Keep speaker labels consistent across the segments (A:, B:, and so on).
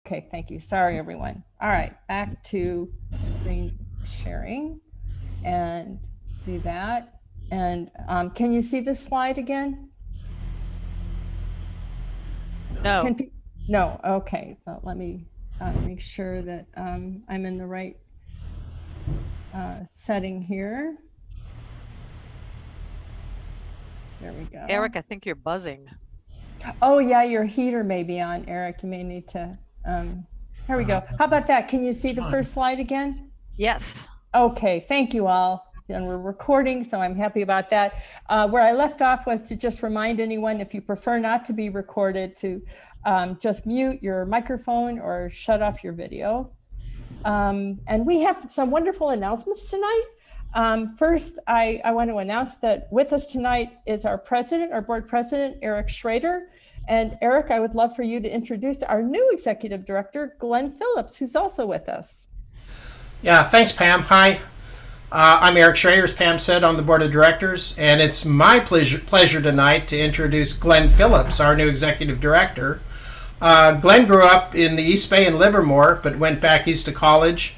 A: Okay, thank you. Sorry, everyone. All right, back to screen sharing and do that. And can you see this slide again?
B: No.
A: Can no, okay. So let me make sure that I'm in the right setting here. There we go.
B: Eric, I think you're buzzing.
A: Oh yeah, your heater may be on, Eric. You may need to, here we go. How about that? Can you see the first slide again?
B: Yes.
A: Okay, thank you all. And we're recording, so I'm happy about that. Where I left off was to just remind anyone, if you prefer not to be recorded, to just mute your microphone or shut off your video. And we have some wonderful announcements tonight. First, I want to announce that with us tonight is our president, our board president, Eric Schrader. And Eric, I would love for you to introduce our new executive director, Glenn Phillips, who's also with us.
C: Yeah, thanks, Pam. Hi. I'm Eric Schrader, as Pam said, on the board of directors, and it's my pleasure tonight to introduce Glenn Phillips, our new executive director. Glenn grew up in the East Bay in Livermore, but went back east to college.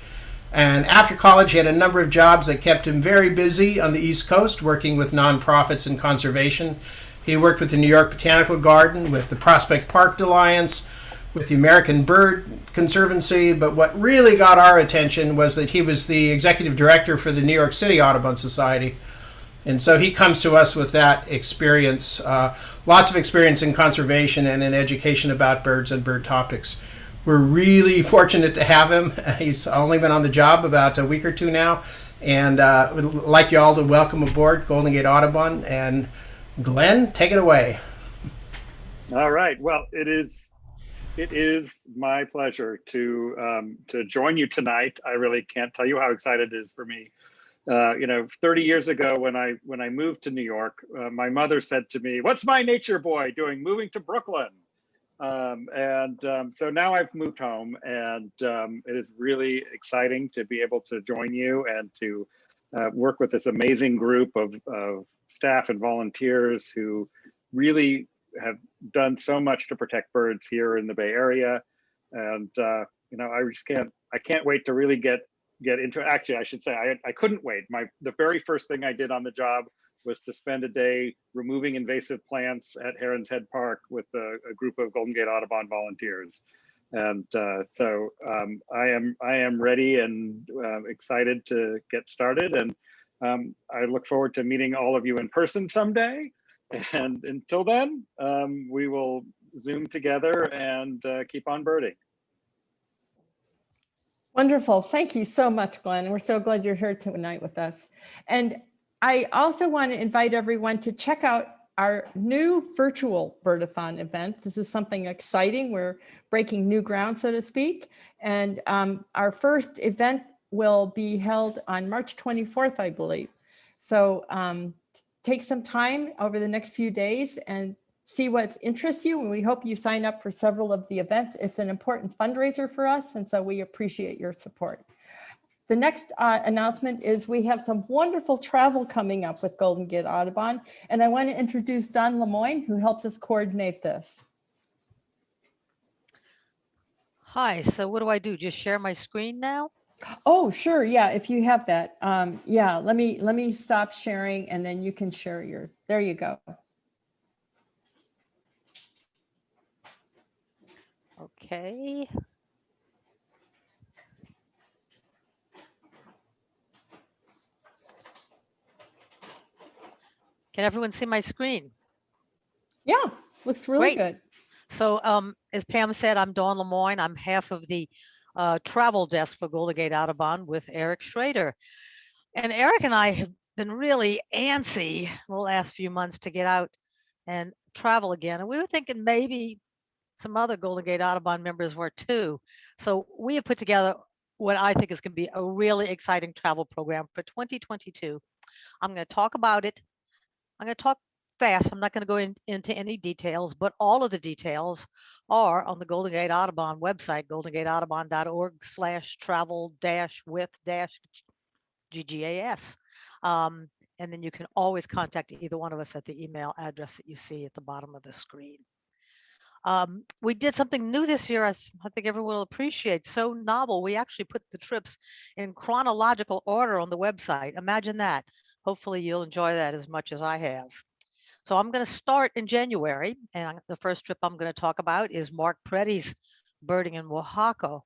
C: And after college, he had a number of jobs that kept him very busy on the East Coast, working with nonprofits and conservation. He worked with the New York Botanical Garden, with the Prospect Park Alliance, with the American Bird Conservancy, but what really got our attention was that he was the executive director for the New York City Audubon Society. And so he comes to us with that experience, lots of experience in conservation and in education about birds and bird topics. We're really fortunate to have him. He's only been on the job about a week or two now, and would like you all to welcome aboard Golden Gate Audubon. And Glenn, take it away.
D: All right. Well, it is my pleasure to join you tonight. I really can't tell you how excited it is for me. 30 years ago when I moved to New York, my mother said to me, "What's my nature boy doing moving to Brooklyn?" So now I've moved home, and it is really exciting to be able to join you and to work with this amazing group of staff and volunteers who really have done so much to protect birds here in the Bay Area. And I can't wait to really get into. Actually, I should say I couldn't wait. The very first thing I did on the job was to spend a day removing invasive plants at Heron's Head Park with a group of Golden Gate Audubon volunteers. And so I am ready and excited to get started. And I look forward to meeting all of you in person someday. And until then, we will Zoom together and keep on birding.
A: Wonderful. Thank you so much, Glenn. We're so glad you're here tonight with us. And I also want to invite everyone to check out our new virtual Birdathon event. This is something exciting. We're breaking new ground, so to speak. And our first event will be held on March 24th, I believe. So take some time over the next few days and see what interests you. And we hope you sign up for several of the events. It's an important fundraiser for us. And so we appreciate your support. The next announcement is we have some wonderful travel coming up with Golden Gate Audubon. And I want to introduce Don Lemoyne, who helps us coordinate this.
B: Hi, so what do I do? Just share my screen now?
A: Oh, sure. Yeah, if you have that. Yeah, let me stop sharing and then you can share your, there you go.
B: Okay. Can everyone see my screen?
A: Yeah, looks really
B: Great.
A: good.
B: So as Pam said, I'm Dawn Lemoyne. I'm half of the travel desk for Golden Gate Audubon with Eric Schrader. And Eric and I have been really antsy the last few months to get out and travel again. And we were thinking maybe some other Golden Gate Audubon members were too. So we have put together what I think is going to be a really exciting travel program for 2022. I'm going to talk about it. I'm going to talk fast. I'm not going to go into any details, but all of the details are on the Golden Gate Audubon website, goldengateaudubon.org/travel-with-GGAS. And then you can always contact either one of us at the email address that you see at the bottom of the screen. We did something new this year. I think everyone will appreciate. So novel. We actually put the trips in chronological order on the website. Imagine that. Hopefully you'll enjoy that as much as I have. So I'm going to start in January, and the first trip I'm going to talk about is Mark Preddy's birding in Oaxaca.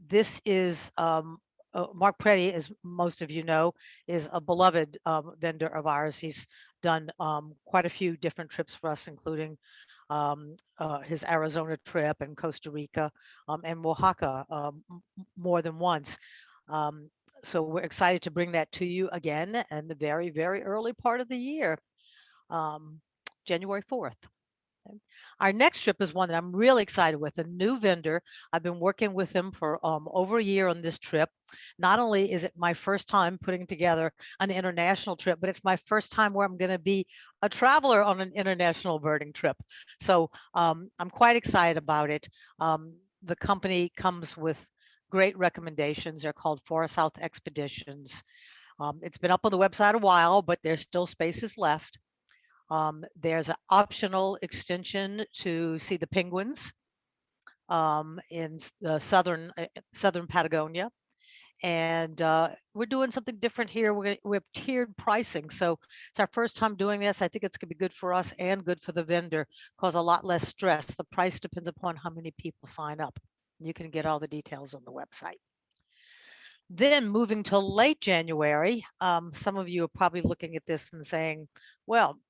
B: This is Mark Preddy, as most of you know, is a beloved vendor of ours. He's done quite a few different trips for us, including his Arizona trip and Costa Rica and Oaxaca more than once. So we're excited to bring that to you again in the very, very early part of the year, January 4th. Our next trip is one that I'm really excited with, a new vendor. I've been working with them for over a year on this trip. Not only is it my first time putting together an international trip, but it's my first time where I'm going to be a traveler on an international birding trip. So I'm quite excited about it. The company comes with great recommendations. They're called Forest South Expeditions. It's been up on the website a while, but there's still spaces left. There's an optional extension to see the penguins in the southern Patagonia. And we're doing something different here. We have tiered pricing. So it's our first time doing this. I think it's going to be good for us and good for the vendor, cause a lot less stress. The price depends upon how many people sign up. You can get all the details on the website. Then moving to late January, some of you are probably looking at this and saying, well,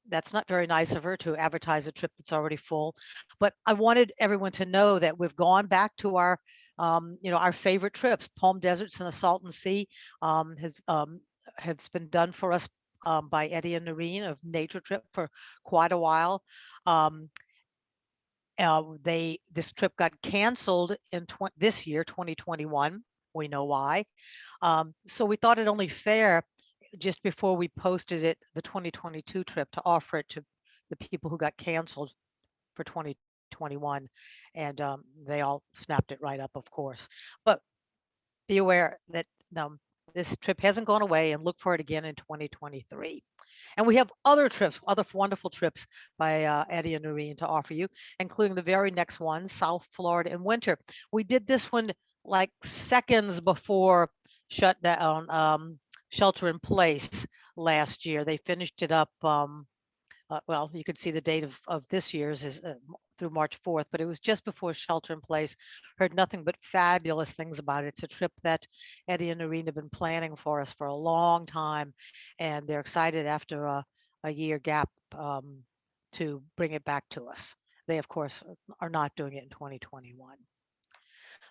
B: that's not very nice of her to advertise a trip that's already full. But I wanted everyone to know that we've gone back to our, our favorite trips. Palm Deserts and the Salton Sea has been done for us by Eddie and Noreen of Nature Trip for quite a while. This trip got canceled in this year, 2021. We know why. So we thought it only fair, just before we posted it, the 2022 trip, to offer it to the people who got canceled for 2021. And they all snapped it right up, of course. But be aware that this trip hasn't gone away, and look for it again in 2023. And we have other trips, other wonderful trips by Eddie and Noreen to offer you, including the very next one, South Florida in winter. We did this one like seconds before shutdown, shelter in place last year. They finished it up. Well, you can see the date of this year's is through March 4th, but it was just before shelter in place. Heard nothing but fabulous things about it. It's a trip that Eddie and Noreen have been planning for us for a long time, and they're excited after a year gap to bring it back to us. They, of course, are not doing it in 2021.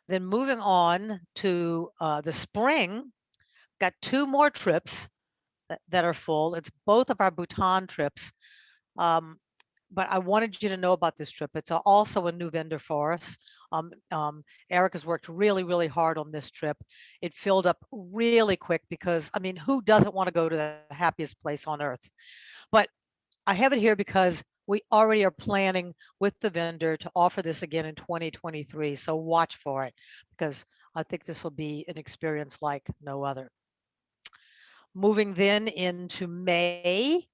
B: Then moving on to the spring, got 2 more trips that are full. It's both of our Bhutan trips. But I wanted you to know about this trip. It's also a new vendor for us. Eric has worked really, really hard on this trip. It filled up really quick because, I mean, who doesn't want to go to the happiest place on earth? But I have it here because we already are planning with the vendor to offer this again in 2023. So watch for it, because I think this will be an experience like no other. Moving then into May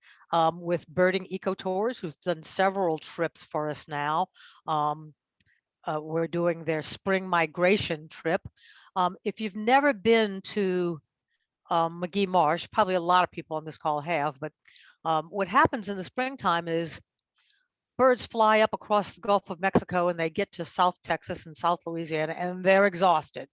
B: with Birding Eco Tours, who've done several trips for us now. We're doing their spring migration trip. If you've never been to McGee Marsh, probably a lot of people on this call have, but what happens in the springtime is birds fly up across the Gulf of Mexico and they get to South Texas and South Louisiana and they're exhausted.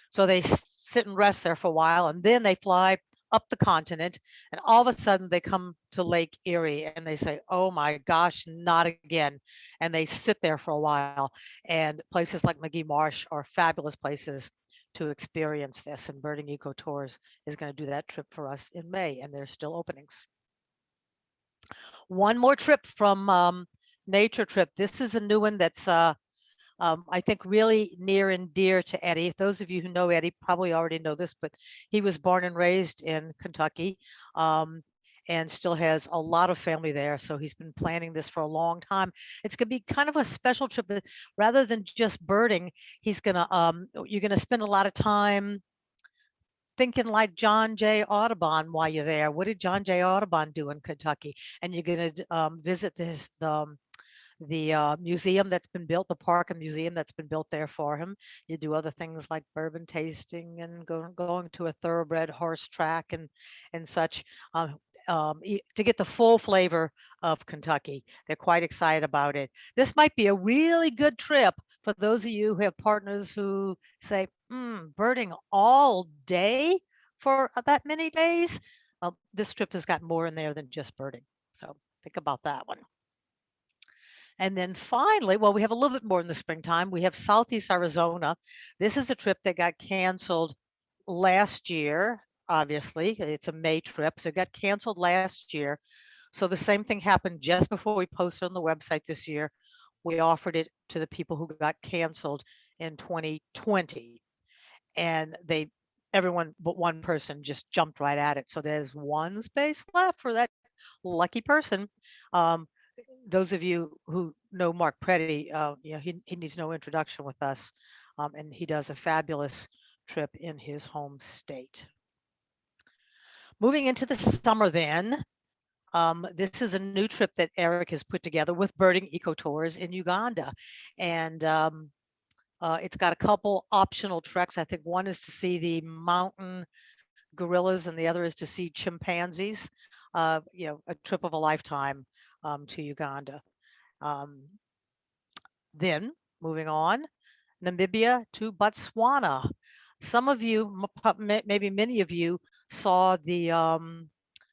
B: So they sit and rest there for a while, and then they fly up the continent, and all of a sudden they come to Lake Erie and they say, oh my gosh, not again. And they sit there for a while, and places like McGee Marsh are fabulous places to experience this, and Birding Eco Tours is going to do that trip for us in May, and there's still openings. One more trip from Nature Trip. This is a new one that's I think really near and dear to Eddie. Those of you who know Eddie probably already know this, but he was born and raised in Kentucky and still has a lot of family there. So he's been planning this for a long time. It's going to be kind of a special trip. Rather than just birding, he's going to, you're going to spend a lot of time thinking like John J. Audubon while you're there. What did John J. Audubon do in Kentucky? And you're going to visit the museum that's been built, the park and museum that's been built there for him. You do other things like bourbon tasting and going to a thoroughbred horse track and such. To get the full flavor of Kentucky. They're quite excited about it. This might be a really good trip for those of you who have partners who say, birding all day for that many days. This trip has got more in there than just birding. So think about that one. And then finally, well, we have a little bit more in the springtime. We have Southeast Arizona. This is a trip that got canceled last year. Obviously, it's a May trip, so it got canceled last year. So the same thing happened just before we posted on the website this year. We offered it to the people who got canceled in 2020, and everyone but one person just jumped right at it. So there's one space left for that lucky person. Those of you who know Mark Preddy, he needs no introduction with us, and he does a fabulous trip in his home state. Moving into the summer then, this is a new trip that Eric has put together with Birding Eco Tours in Uganda. And it's got a couple optional treks. I think one is to see the mountain gorillas and the other is to see chimpanzees. A trip of a lifetime to Uganda. Then moving on, Namibia to Botswana. Some of you, maybe many of you, saw the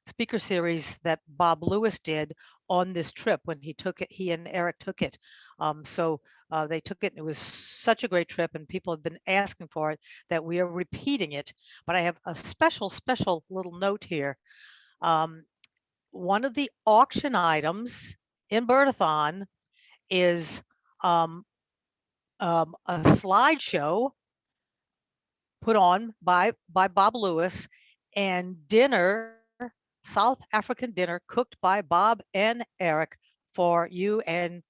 B: speaker series that Bob Lewis did on this trip when he and Eric took it. So they took it, and it was such a great trip, and people have been asking for it that we are repeating it. But I have a special little note here. One of the auction items in Birdathon is a slideshow put on by Bob Lewis, and dinner, South African dinner cooked by Bob and Eric for you and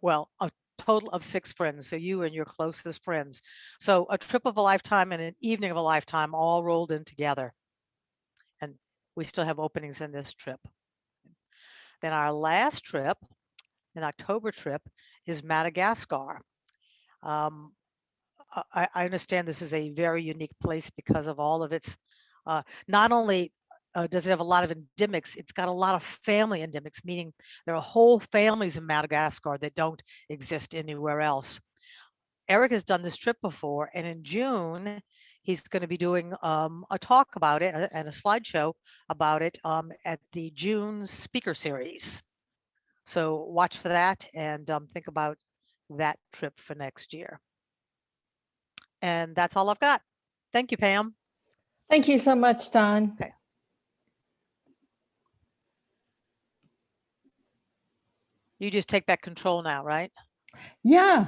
B: well, a total of 6 friends, so you and your closest friends. So a trip of a lifetime and an evening of a lifetime all rolled in together. And we still have openings in this trip. Then our last trip, an October trip, is Madagascar. I understand this is a very unique place because of all of its, not only does it have a lot of endemics, it's got a lot of family endemics, meaning there are whole families in Madagascar that don't exist anywhere else. Eric has done this trip before, and in June, he's going to be doing a talk about it and a slideshow about it at the June speaker series. So watch for that and think about that trip for next year. And that's all I've got. Thank you, Pam.
A: Thank you so much, Don.
B: Okay. You just take back control now, right?
A: Yeah.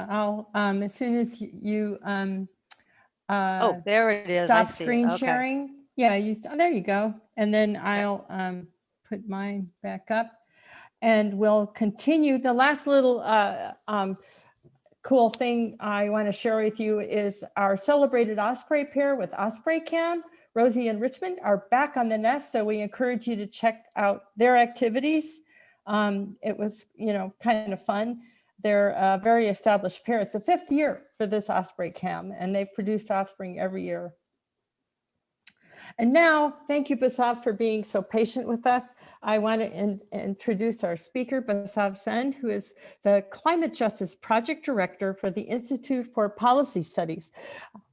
A: I'll as soon as you
B: oh, there it is.
A: stop
B: I see
A: screen
B: it. Okay.
A: sharing. Yeah, there you go. And then I'll put mine back up, and we'll continue. The last little cool thing I want to share with you is our celebrated Osprey pair with Osprey Cam. Rosie and Richmond are back on the nest, so we encourage you to check out their activities. It was, kind of fun. They're a very established pair. It's the 5th year for this Osprey Cam, and they've produced offspring every year. And now, thank you, Basav, for being so patient with us. I want to introduce our speaker, Basav Sen, who is the Climate Justice Project Director for the Institute for Policy Studies.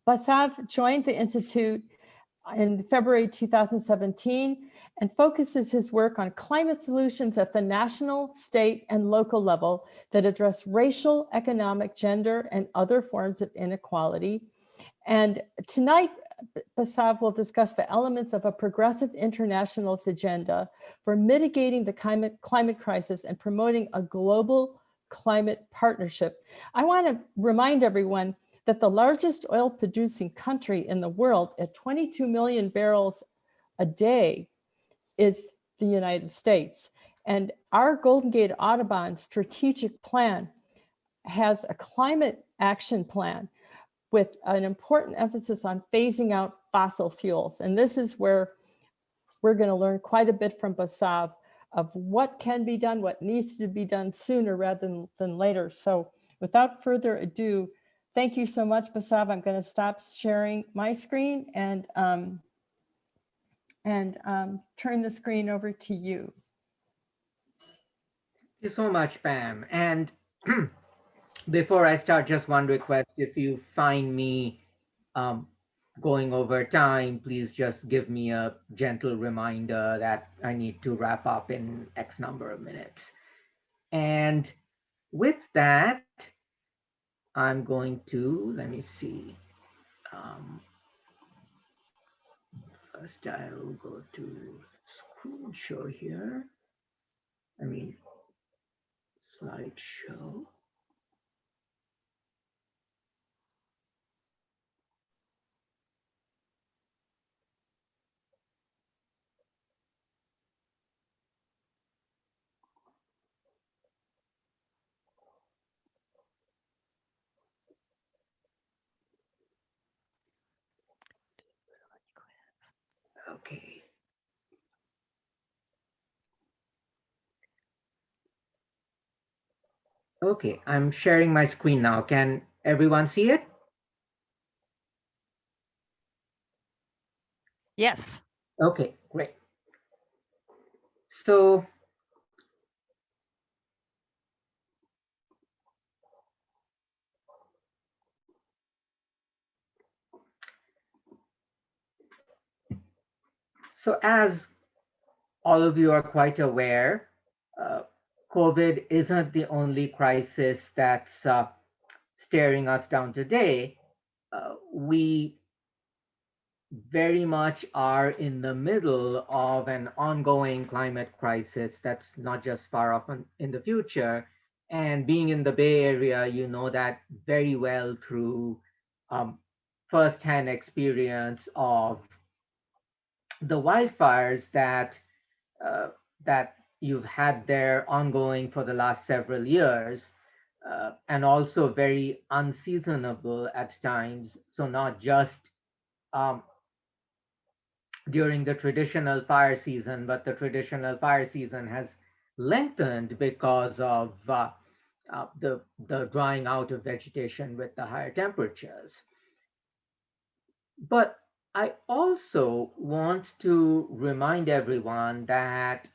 A: Basav joined the Institute in February 2017 and focuses his work on climate solutions at the national, state, and local level that address racial, economic, gender, and other forms of inequality. And tonight, Basav will discuss the elements of a progressive internationalist agenda for mitigating the climate crisis and promoting a global climate partnership. I want to remind everyone that the largest oil producing country in the world at 22 million barrels a day is the United States. And our Golden Gate Audubon strategic plan has a climate action plan with an important emphasis on phasing out fossil fuels. And this is where we're going to learn quite a bit from Basav of what can be done, what needs to be done sooner rather than later. So without further ado, thank you so much, Basav. I'm going to stop sharing my screen and turn the screen over to you.
E: Thank you so much, Pam. And before I start, just one request. If you find me going over time, please just give me a gentle reminder that I need to wrap up in X number of minutes. And with that, I'm going to, let me see. First, I'll go to screen show here. Slideshow. Okay. Okay, I'm sharing my screen now. Can everyone see it?
B: Yes.
E: Okay, great. So as all of you are quite aware, COVID isn't the only crisis that's staring us down today. We very much are in the middle of an ongoing climate crisis that's not just far off in the future. And being in the Bay Area, you know that very well through firsthand experience of the wildfires that you've had there ongoing for the last several years, and also very unseasonable at times. So not just during the traditional fire season, but the traditional fire season has lengthened because of the drying out of vegetation with the higher temperatures. But I also want to remind everyone that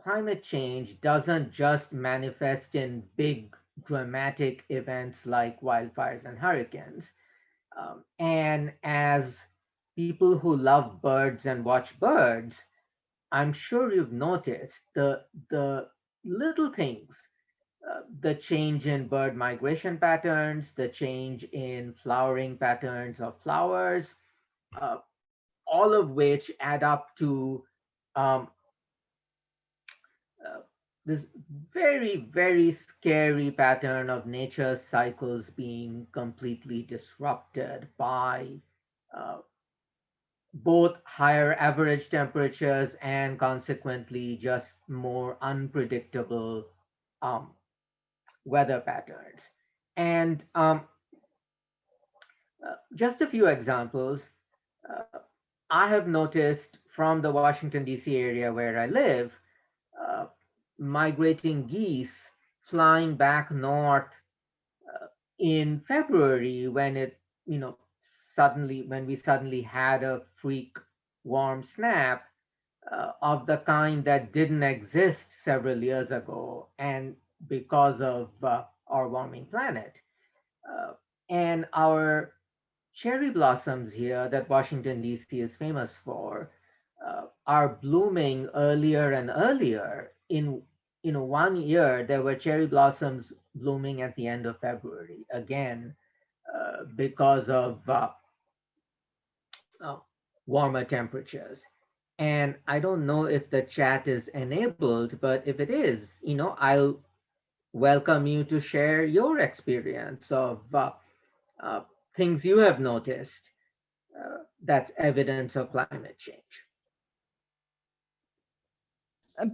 E: climate change doesn't just manifest in big dramatic events like wildfires and hurricanes. And as people who love birds and watch birds, I'm sure you've noticed the little things, the change in bird migration patterns, the change in flowering patterns of flowers, all of which add up to this very, very scary pattern of nature's cycles being completely disrupted by both higher average temperatures and consequently just more unpredictable weather patterns. And just a few examples. I have noticed from the Washington, D.C. area where I live, migrating geese flying back north in February when we suddenly had a freak warm snap of the kind that didn't exist several years ago, and because of our warming planet. And our cherry blossoms here that Washington, D.C. is famous for are blooming earlier and earlier. In 1 year, there were cherry blossoms blooming at the end of February, again, because of warmer temperatures. And I don't know if the chat is enabled, but if it is, I'll welcome you to share your experience of things you have noticed that's evidence of climate change.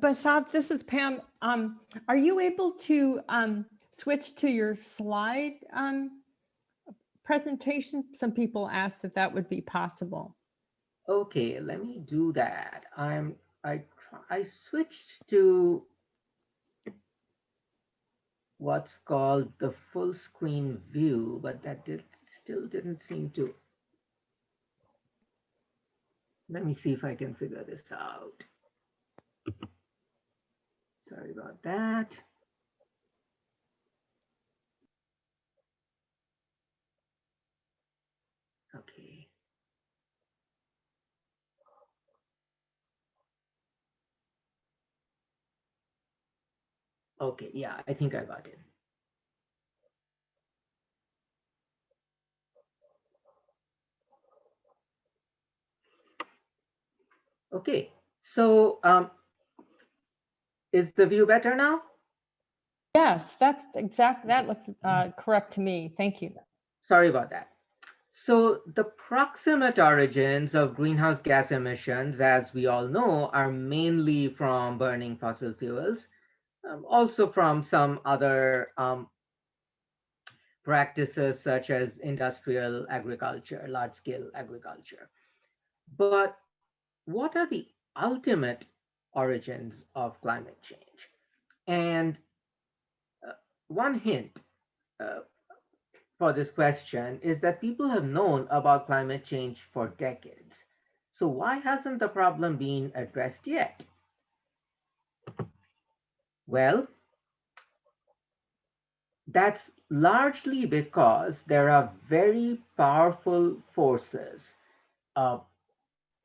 A: Basav, this is Pam. Are you able to switch to your slide presentation? Some people asked if that would be possible.
E: Okay, let me do that. I I switched to what's called the full screen view, but that still didn't seem to. Let me see if I can figure this out. Sorry about that. Okay. Okay, yeah, I think I got it. Okay, so is the view better now?
A: Yes, that looks correct to me. Thank you.
E: Sorry about that. So the proximate origins of greenhouse gas emissions, as we all know, are mainly from burning fossil fuels, also from some other practices such as industrial agriculture, large-scale agriculture. But what are the ultimate origins of climate change? And one hint for this question is that people have known about climate change for decades. So why hasn't the problem been addressed yet? Well, that's largely because there are very powerful forces,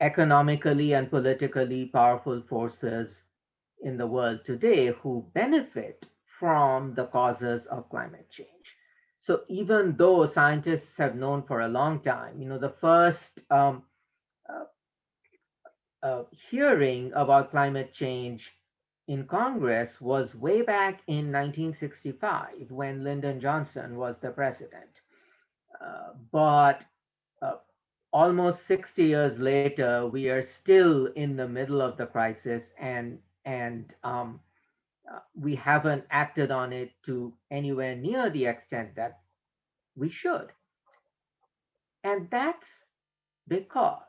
E: economically and politically powerful forces in the world today who benefit from the causes of climate change. So even though scientists have known for a long time, the first hearing about climate change in Congress was way back in 1965 when Lyndon Johnson was the president. But almost 60 years later, we are still in the middle of the crisis, and we haven't acted on it to anywhere near the extent that we should. And that's because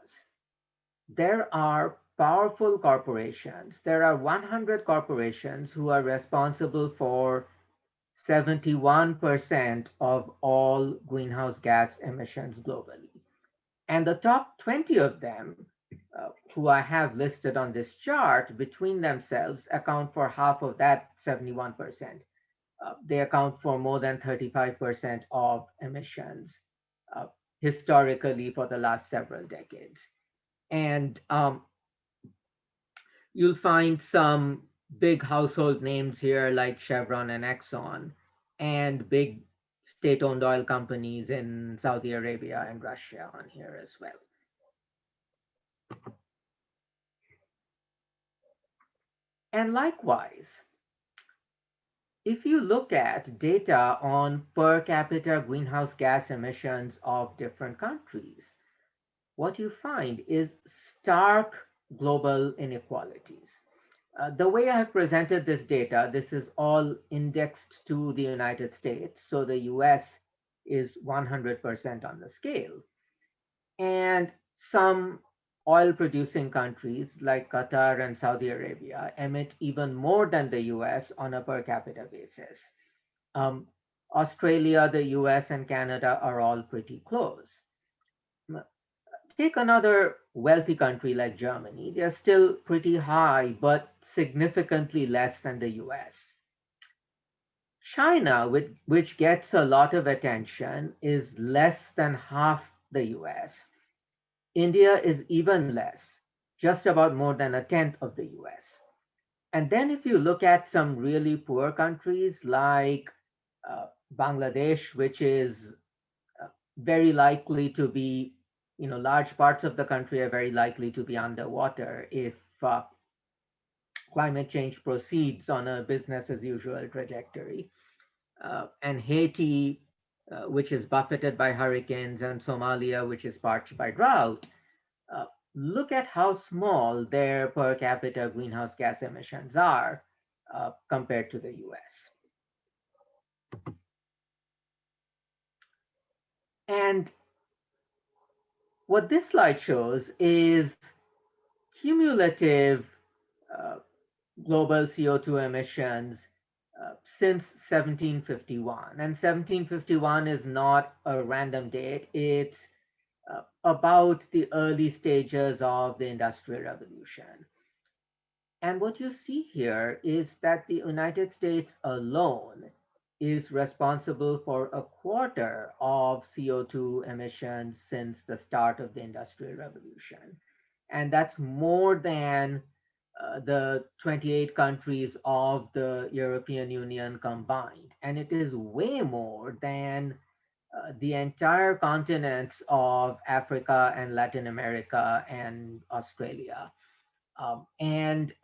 E: there are powerful corporations. There are 100 corporations who are responsible for 71% of all greenhouse gas emissions globally. And the top 20 of them, who I have listed on this chart, between themselves account for half of that 71%. They account for more than 35% of emissions historically for the last several decades. And you'll find some big household names here like Chevron and Exxon, and big state-owned oil companies in Saudi Arabia and Russia on here as well. And likewise, if you look at data on per capita greenhouse gas emissions of different countries, what you find is stark global inequalities. The way I have presented this data, this is all indexed to the United States. So the US is 100% on the scale. And some oil producing countries like Qatar and Saudi Arabia emit even more than the US on a per capita basis. Australia, the US, and Canada are all pretty close. Take another wealthy country like Germany. They're still pretty high, but significantly less than the US. China, which gets a lot of attention, is less than half the US. India is even less, just about more than a tenth of the US. And then if you look at some really poor countries like Bangladesh, which is very likely to be, large parts of the country are very likely to be underwater if climate change proceeds on a business as usual trajectory. And Haiti, which is buffeted by hurricanes, and Somalia, which is parched by drought, look at how small their per capita greenhouse gas emissions are compared to the US. And what this slide shows is cumulative uh, global CO2 emissions since 1751. And 1751 is not a random date, it's about the early stages of the Industrial Revolution. And what you see here is that the United States alone is responsible for a quarter of CO2 emissions since the start of the Industrial Revolution. And that's more than the 28 countries of the European Union combined. And it is way more than the entire continents of Africa and Latin America and Australia. And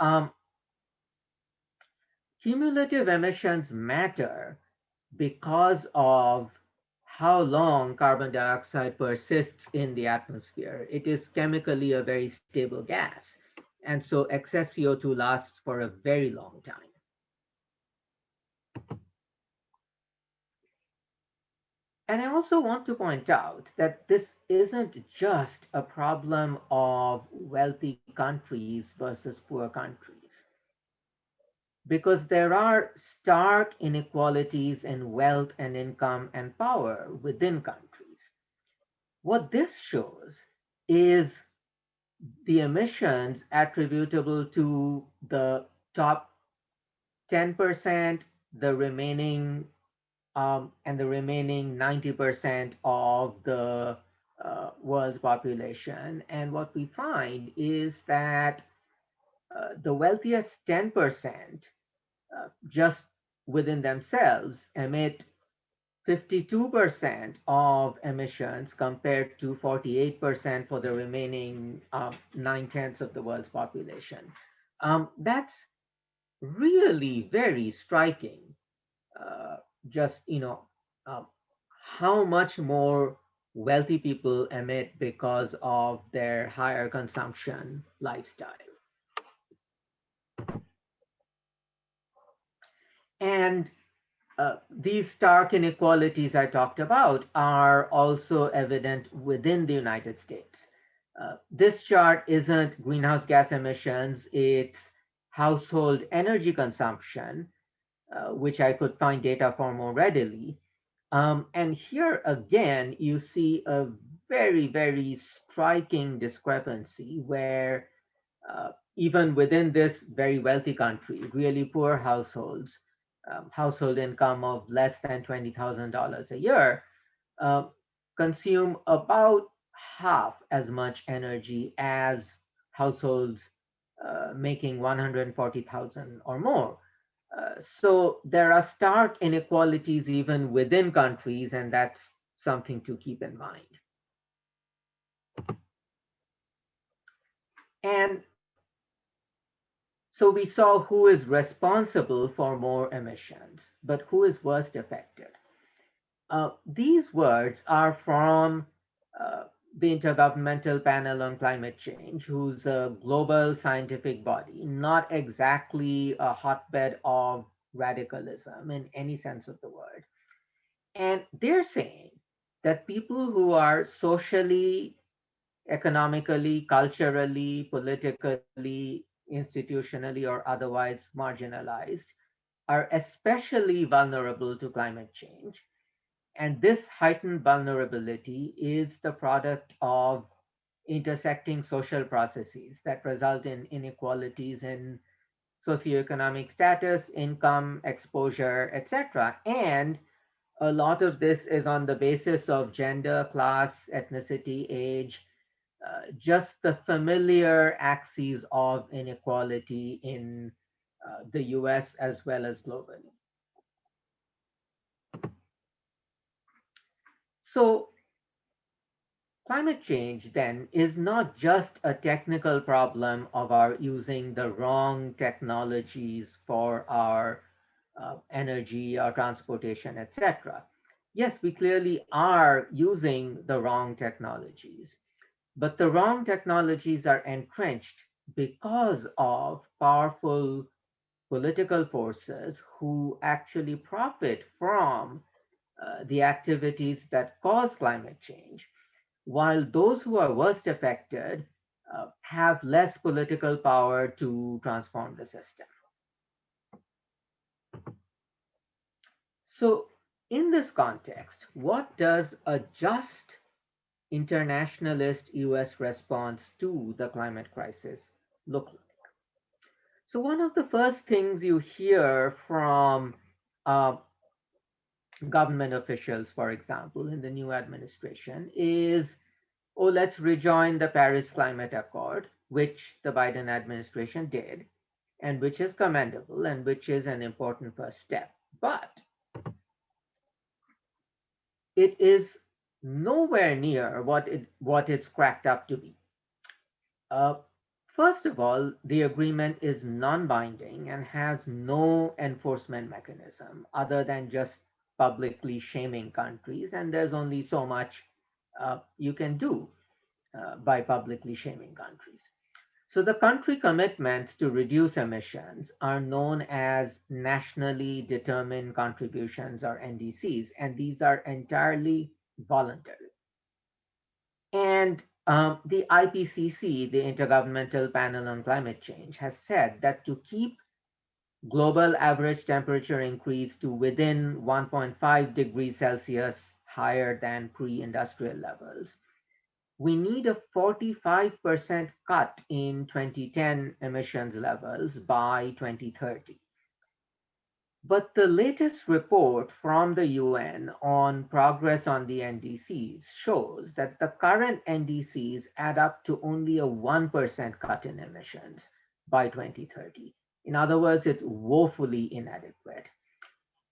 E: cumulative emissions matter because of how long carbon dioxide persists in the atmosphere. It is chemically a very stable gas. And so excess CO2 lasts for a very long time. And I also want to point out that this isn't just a problem of wealthy countries versus poor countries, because there are stark inequalities in wealth and income and power within countries. What this shows is the emissions attributable to the top 10%, the remaining and the remaining 90% of the world's population. And what we find is that the wealthiest 10% just within themselves emit 52% of emissions compared to 48% for the remaining 9/10 of the world's population. That's really very striking. Just, uh, how much more wealthy people emit because of their higher consumption lifestyle. And these stark inequalities I talked about are also evident within the United States. This chart isn't greenhouse gas emissions, it's household energy consumption, which I could find data for more readily. And here again, you see a very, very striking discrepancy where even within this very wealthy country, really poor households, household income of less than $20,000 a year, uh, consume about half as much energy as households making 140,000 or more. So there are stark inequalities even within countries, and that's something to keep in mind. And so we saw who is responsible for more emissions, but who is worst affected. These words are from the Intergovernmental Panel on Climate Change, who's a global scientific body, not exactly a hotbed of radicalism in any sense of the word. And they're saying that people who are socially, economically, culturally, politically, institutionally, or otherwise marginalized are especially vulnerable to climate change. And this heightened vulnerability is the product of intersecting social processes that result in inequalities in socioeconomic status, income, exposure, etc. And a lot of this is on the basis of gender, class, ethnicity, age, just the familiar axes of inequality in the US as well as globally. So climate change then is not just a technical problem of our using the wrong technologies for our energy, our transportation, etc. Yes, we clearly are using the wrong technologies, but the wrong technologies are entrenched because of powerful political forces who actually profit from the activities that cause climate change, while those who are worst affected have less political power to transform the system. So in this context, what does a just internationalist US response to the climate crisis look like? So one of the first things you hear from government officials, for example, in the new administration is, oh, let's rejoin the Paris Climate Accord, which the Biden administration did, and which is commendable and which is an important first step. But it is nowhere near what it's cracked up to be. First of all, the agreement is non-binding and has no enforcement mechanism other than just publicly shaming countries, and there's only so much you can do by publicly shaming countries. So the country commitments to reduce emissions are known as nationally determined contributions, or NDCs, and these are entirely voluntary. And the Ipcc, the Intergovernmental Panel on Climate Change, has said that to keep global average temperature increase to within 1.5 degrees Celsius higher than pre-industrial levels, we need a 45% cut in 2010 emissions levels by 2030. But the latest report from the UN on progress on the NDCs shows that the current NDCs add up to only a 1% cut in emissions by 2030. In other words, it's woefully inadequate.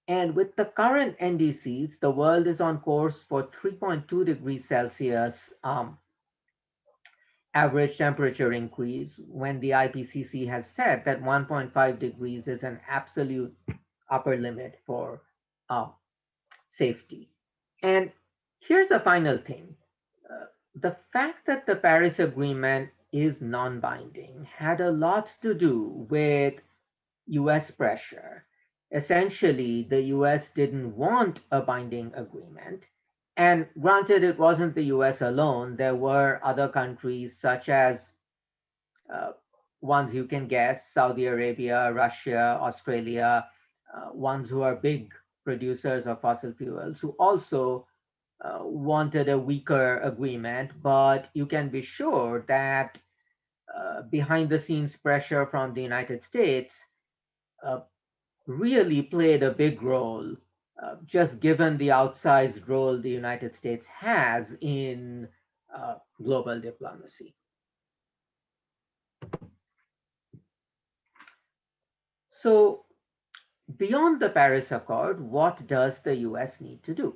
E: And with the current NDCs, the world is on course for 3.2 degrees Celsius average temperature increase, when the Ipcc has said that 1.5 degrees is an absolute upper limit for safety. And here's a final thing. The fact that the Paris Agreement is non-binding had a lot to do with US pressure. Essentially, the US didn't want a binding agreement. And granted, it wasn't the US alone. There were other countries such as ones you can guess: Saudi Arabia, Russia, Australia, ones who are big producers of fossil fuels, who also wanted a weaker agreement. But you can be sure that behind the scenes pressure from the United States really played a big role, just given the outsized role the United States has in global diplomacy. So beyond the Paris Accord, what does the US need to do?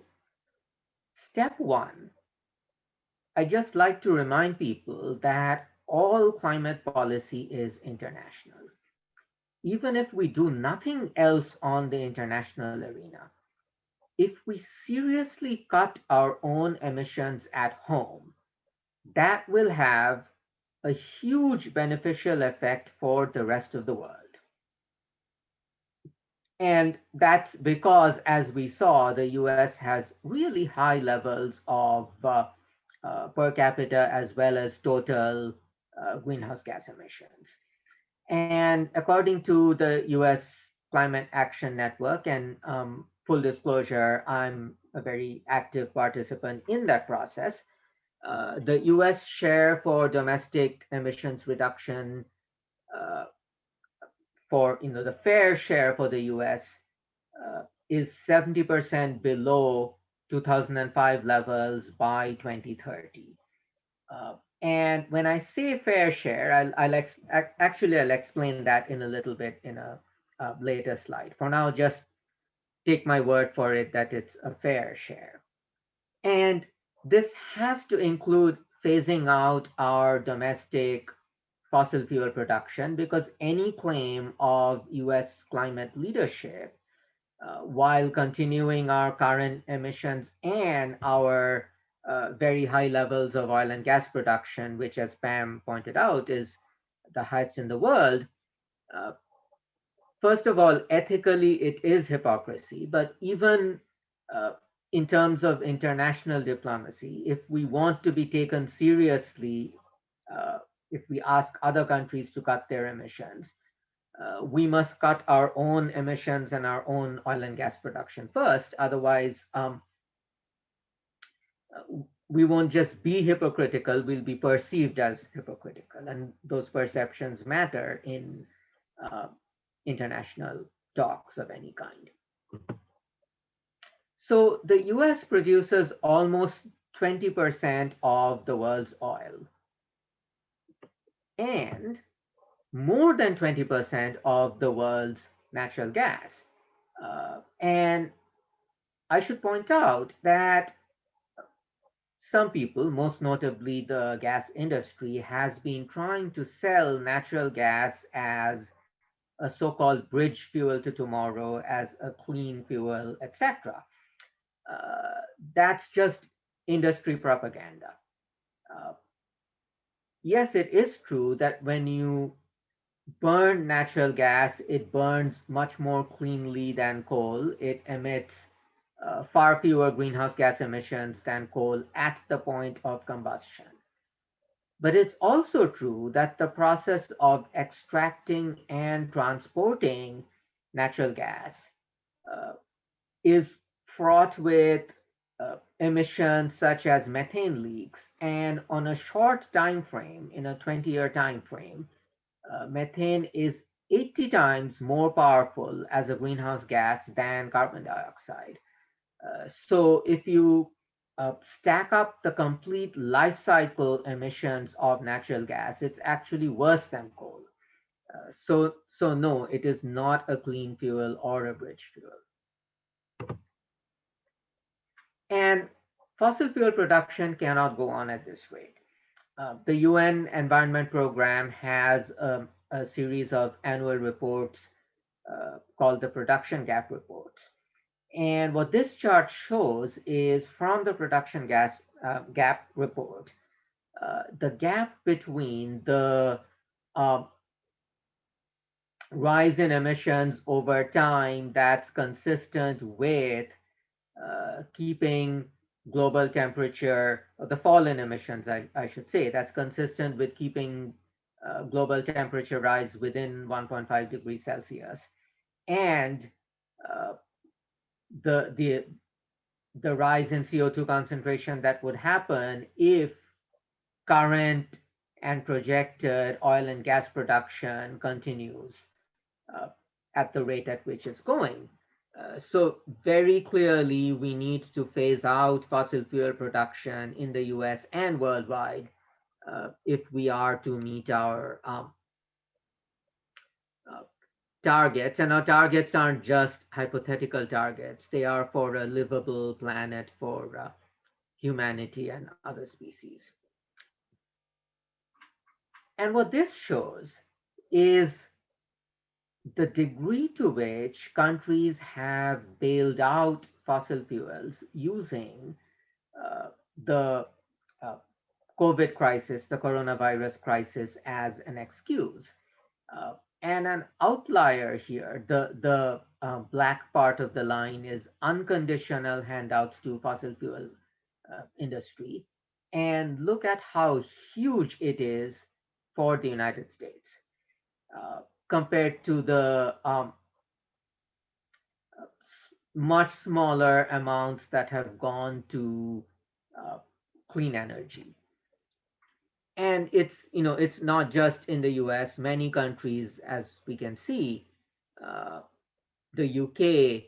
E: Step one, I just like to remind people that all climate policy is international. Even if we do nothing else on the international arena, if we seriously cut our own emissions at home, that will have a huge beneficial effect for the rest of the world. And that's because, as we saw, the US has really high levels of per capita as well as total greenhouse gas emissions. And according to the US Climate Action Network, and full disclosure, I'm a very active participant in that process, the US share for domestic emissions reduction for the fair share for the US is 70% below 2005 levels by 2030. And when I say fair share, I'll explain that in a little bit in a later slide. For now, just take my word for it that it's a fair share. And this has to include phasing out our domestic fossil fuel production, because any claim of US climate leadership while continuing our current emissions and our very high levels of oil and gas production, which, as Pam pointed out, is the highest in the world. First of all, ethically, it is hypocrisy, but even in terms of international diplomacy, if we want to be taken seriously if we ask other countries to cut their emissions, we must cut our own emissions and our own oil and gas production first. Otherwise, we won't just be hypocritical, we'll be perceived as hypocritical. And those perceptions matter in international talks of any kind. So the US produces almost 20% of the world's oil and more than 20% of the world's natural gas. And I should point out that some people, most notably the gas industry, has been trying to sell natural gas as a so-called bridge fuel to tomorrow, as a clean fuel, etc. That's just industry propaganda. Yes, it is true that when you burn natural gas, it burns much more cleanly than coal. It emits far fewer greenhouse gas emissions than coal at the point of combustion. But it's also true that the process of extracting and transporting natural gas is fraught with emissions such as methane leaks. And on a short time frame, in a 20-year time frame, methane is 80 times more powerful as a greenhouse gas than carbon dioxide. So if you stack up the complete life cycle emissions of natural gas, it's actually worse than coal. So no, it is not a clean fuel or a bridge fuel. And fossil fuel production cannot go on at this rate. The UN Environment Programme has a series of annual reports called the Production Gap Reports. And what this chart shows is from the production gap report, the gap between the rise in emissions over time that's consistent with keeping global temperature, or the fall in emissions, I should say, that's consistent with keeping global temperature rise within 1.5 degrees Celsius. And the rise in CO2 concentration that would happen if current and projected oil and gas production continues at the rate at which it's going. So very clearly, we need to phase out fossil fuel production in the US and worldwide if we are to meet our targets. And our targets aren't just hypothetical targets. They are for a livable planet for humanity and other species. And what this shows is the degree to which countries have bailed out fossil fuels using the COVID crisis, the coronavirus crisis, as an excuse. And an outlier here, the black part of the line, is unconditional handouts to fossil fuel industry. And look at how huge it is for the United States compared to the much smaller amounts that have gone to clean energy. And it's not just in the US. Many countries, as we can see, the UK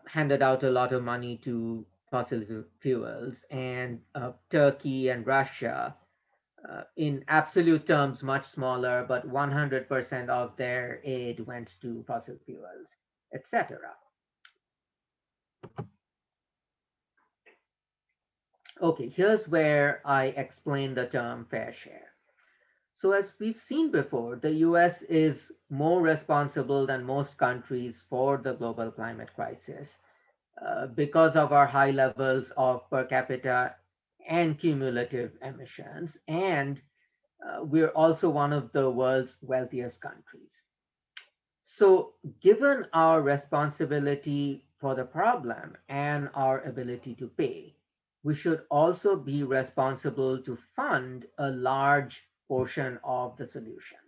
E: handed out a lot of money to fossil fuels, and Turkey and Russia, in absolute terms, much smaller, but 100% of their aid went to fossil fuels, etc. Okay, here's where I explain the term fair share. So as we've seen before, the US is more responsible than most countries for the global climate crisis because of our high levels of per capita and cumulative emissions. And we're also one of the world's wealthiest countries. So given our responsibility for the problem and our ability to pay, we should also be responsible to fund a large portion of the solutions.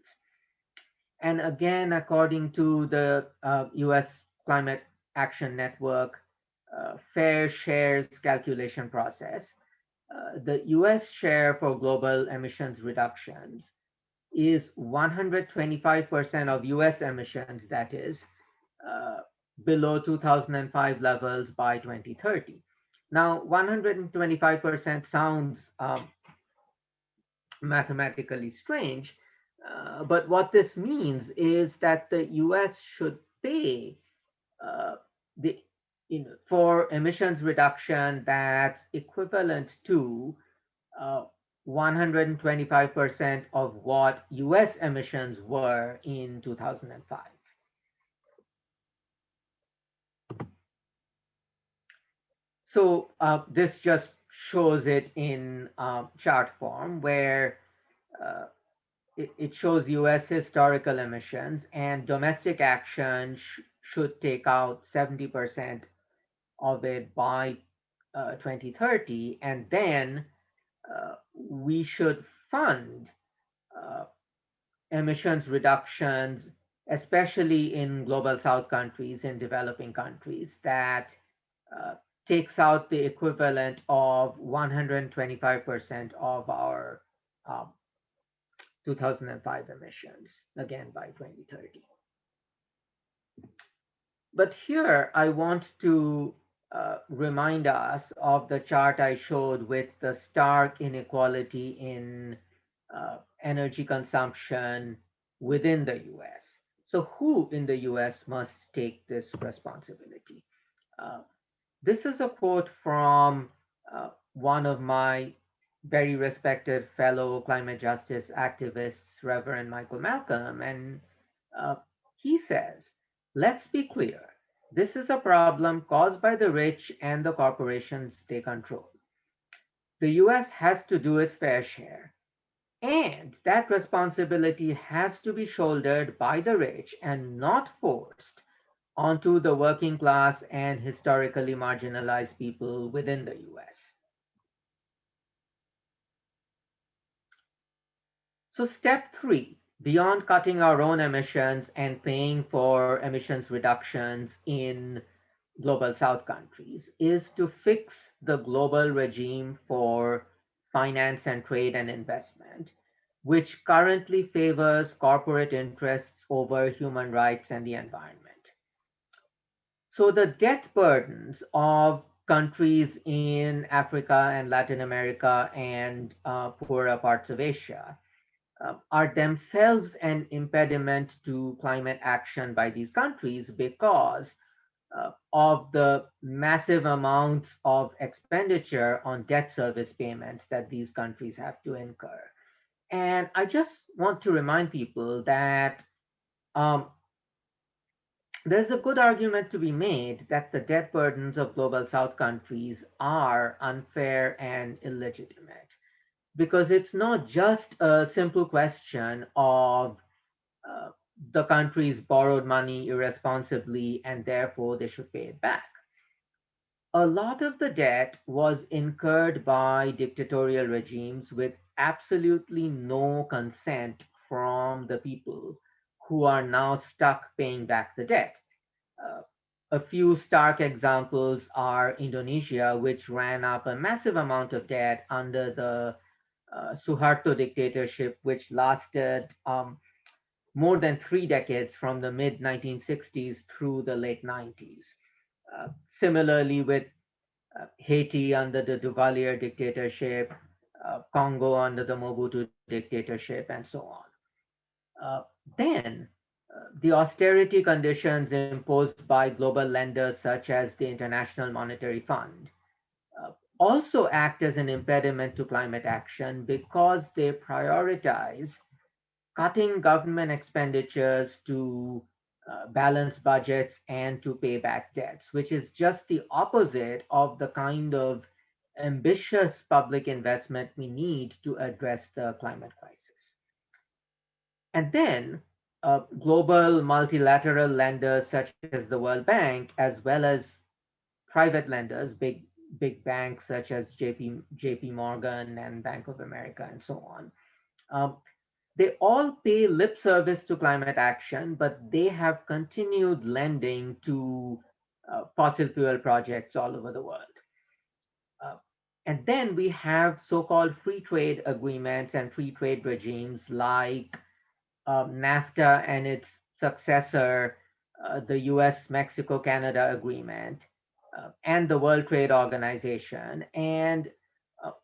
E: And again, according to the US Climate Action Network fair shares calculation process, the US share for global emissions reductions is 125% of US emissions, that is, uh, below 2005 levels by 2030. Now, 125% sounds mathematically strange, but what this means is that the US should pay uh, the for emissions reduction that's equivalent to 125% of what US emissions were in 2005. So this just shows it in chart form where uh, it shows US historical emissions, and domestic action should take out 70% of it by 2030, and then we should fund uh, emissions reductions, especially in global south countries, in developing countries, that uh, takes out the equivalent of 125% of our um, 2005 emissions, again by 2030. But here I want to remind us of the chart I showed with the stark inequality in energy consumption within the US. So who in the US must take this responsibility? Uh, this is a quote from one of my very respected fellow climate justice activists, Reverend Michael Malcolm, and uh, he says, let's be clear, this is a problem caused by the rich and the corporations they control. The US has to do its fair share, and that responsibility has to be shouldered by the rich and not forced onto the working class and historically marginalized people within the US. So step 3, beyond cutting our own emissions and paying for emissions reductions in global south countries, is to fix the global regime for finance and trade and investment, which currently favors corporate interests over human rights and the environment. So the debt burdens of countries in Africa and Latin America and poorer parts of Asia are themselves an impediment to climate action by these countries because of the massive amounts of expenditure on debt service payments that these countries have to incur. And I just want to remind people that um, there's a good argument to be made that the debt burdens of global south countries are unfair and illegitimate because it's not just a simple question of uh, the countries borrowed money irresponsibly and therefore they should pay it back. A lot of the debt was incurred by dictatorial regimes with absolutely no consent from the people who are now stuck paying back the debt. Uh, a few stark examples are Indonesia, which ran up a massive amount of debt under the Suharto dictatorship, which lasted more than 3 decades from the mid 1960s through the late 90s. Similarly, with Haiti under the Duvalier dictatorship, Congo under the Mobutu dictatorship, and so on. Then the austerity conditions imposed by global lenders such as the International Monetary Fund also act as an impediment to climate action because they prioritize cutting government expenditures to balance budgets and to pay back debts, which is just the opposite of the kind of ambitious public investment we need to address the climate crisis. And then global multilateral lenders such as the World Bank, as well as private lenders, big banks such as JP Morgan and Bank of America and so on, They all pay lip service to climate action, but they have continued lending to fossil fuel projects all over the world. Uh, and then we have so-called free trade agreements and free trade regimes like NAFTA and its successor, the US-Mexico-Canada Agreement, and the World Trade Organization. And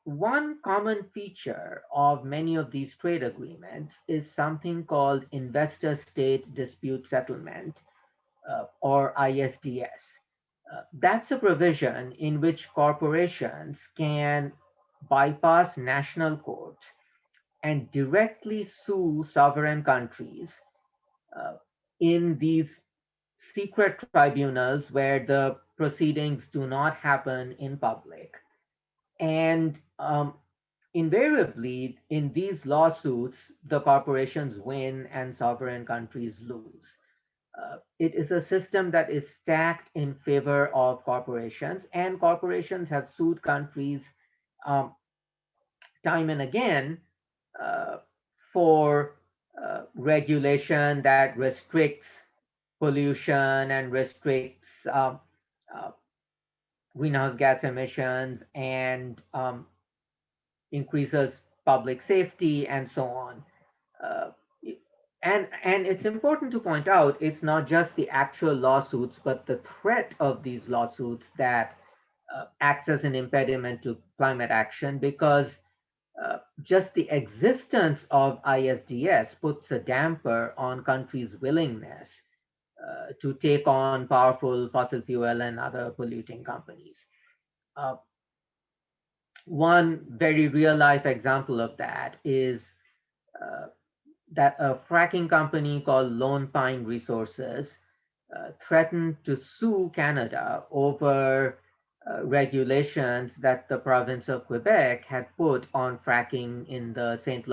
E: one common feature of many of these trade agreements is something called Investor State Dispute Settlement, or ISDS. That's a provision in which corporations can bypass national courts and directly sue sovereign countries uh, in these secret tribunals where the proceedings do not happen in public. And invariably, in these lawsuits, the corporations win and sovereign countries lose. It is a system that is stacked in favor of corporations, and corporations have sued countries um, time and again uh, for regulation that restricts pollution and restricts uh, greenhouse gas emissions and increases public safety and so on. Uh, and it's important to point out it's not just the actual lawsuits, but the threat of these lawsuits that acts as an impediment to climate action, because just the existence of ISDS puts a damper on countries' willingness to take on powerful fossil fuel and other polluting companies. Uh, One very real life example of that is uh, that a fracking company called Lone Pine Resources threatened to sue Canada over regulations that the province of Quebec had put on fracking in the St.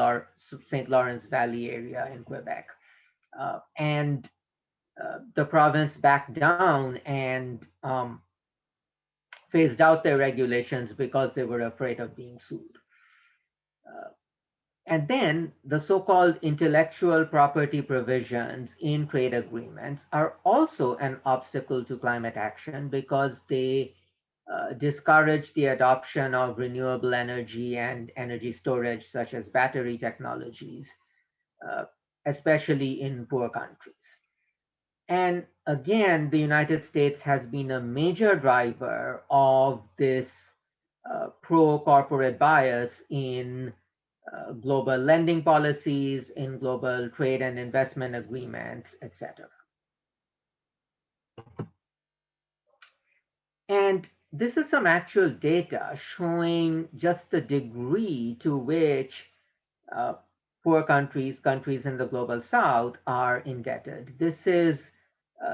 E: Lawrence Valley area in Quebec. And the province backed down and phased out their regulations because they were afraid of being sued. Uh, And then the so-called intellectual property provisions in trade agreements are also an obstacle to climate action because they discourage the adoption of renewable energy and energy storage, such as battery technologies, uh, especially in poor countries. And again, the United States has been a major driver of this pro-corporate bias in global lending policies, in global trade and investment agreements, etc. And this is some actual data showing just the degree to which uh, poor countries, countries in the global south, are indebted. This is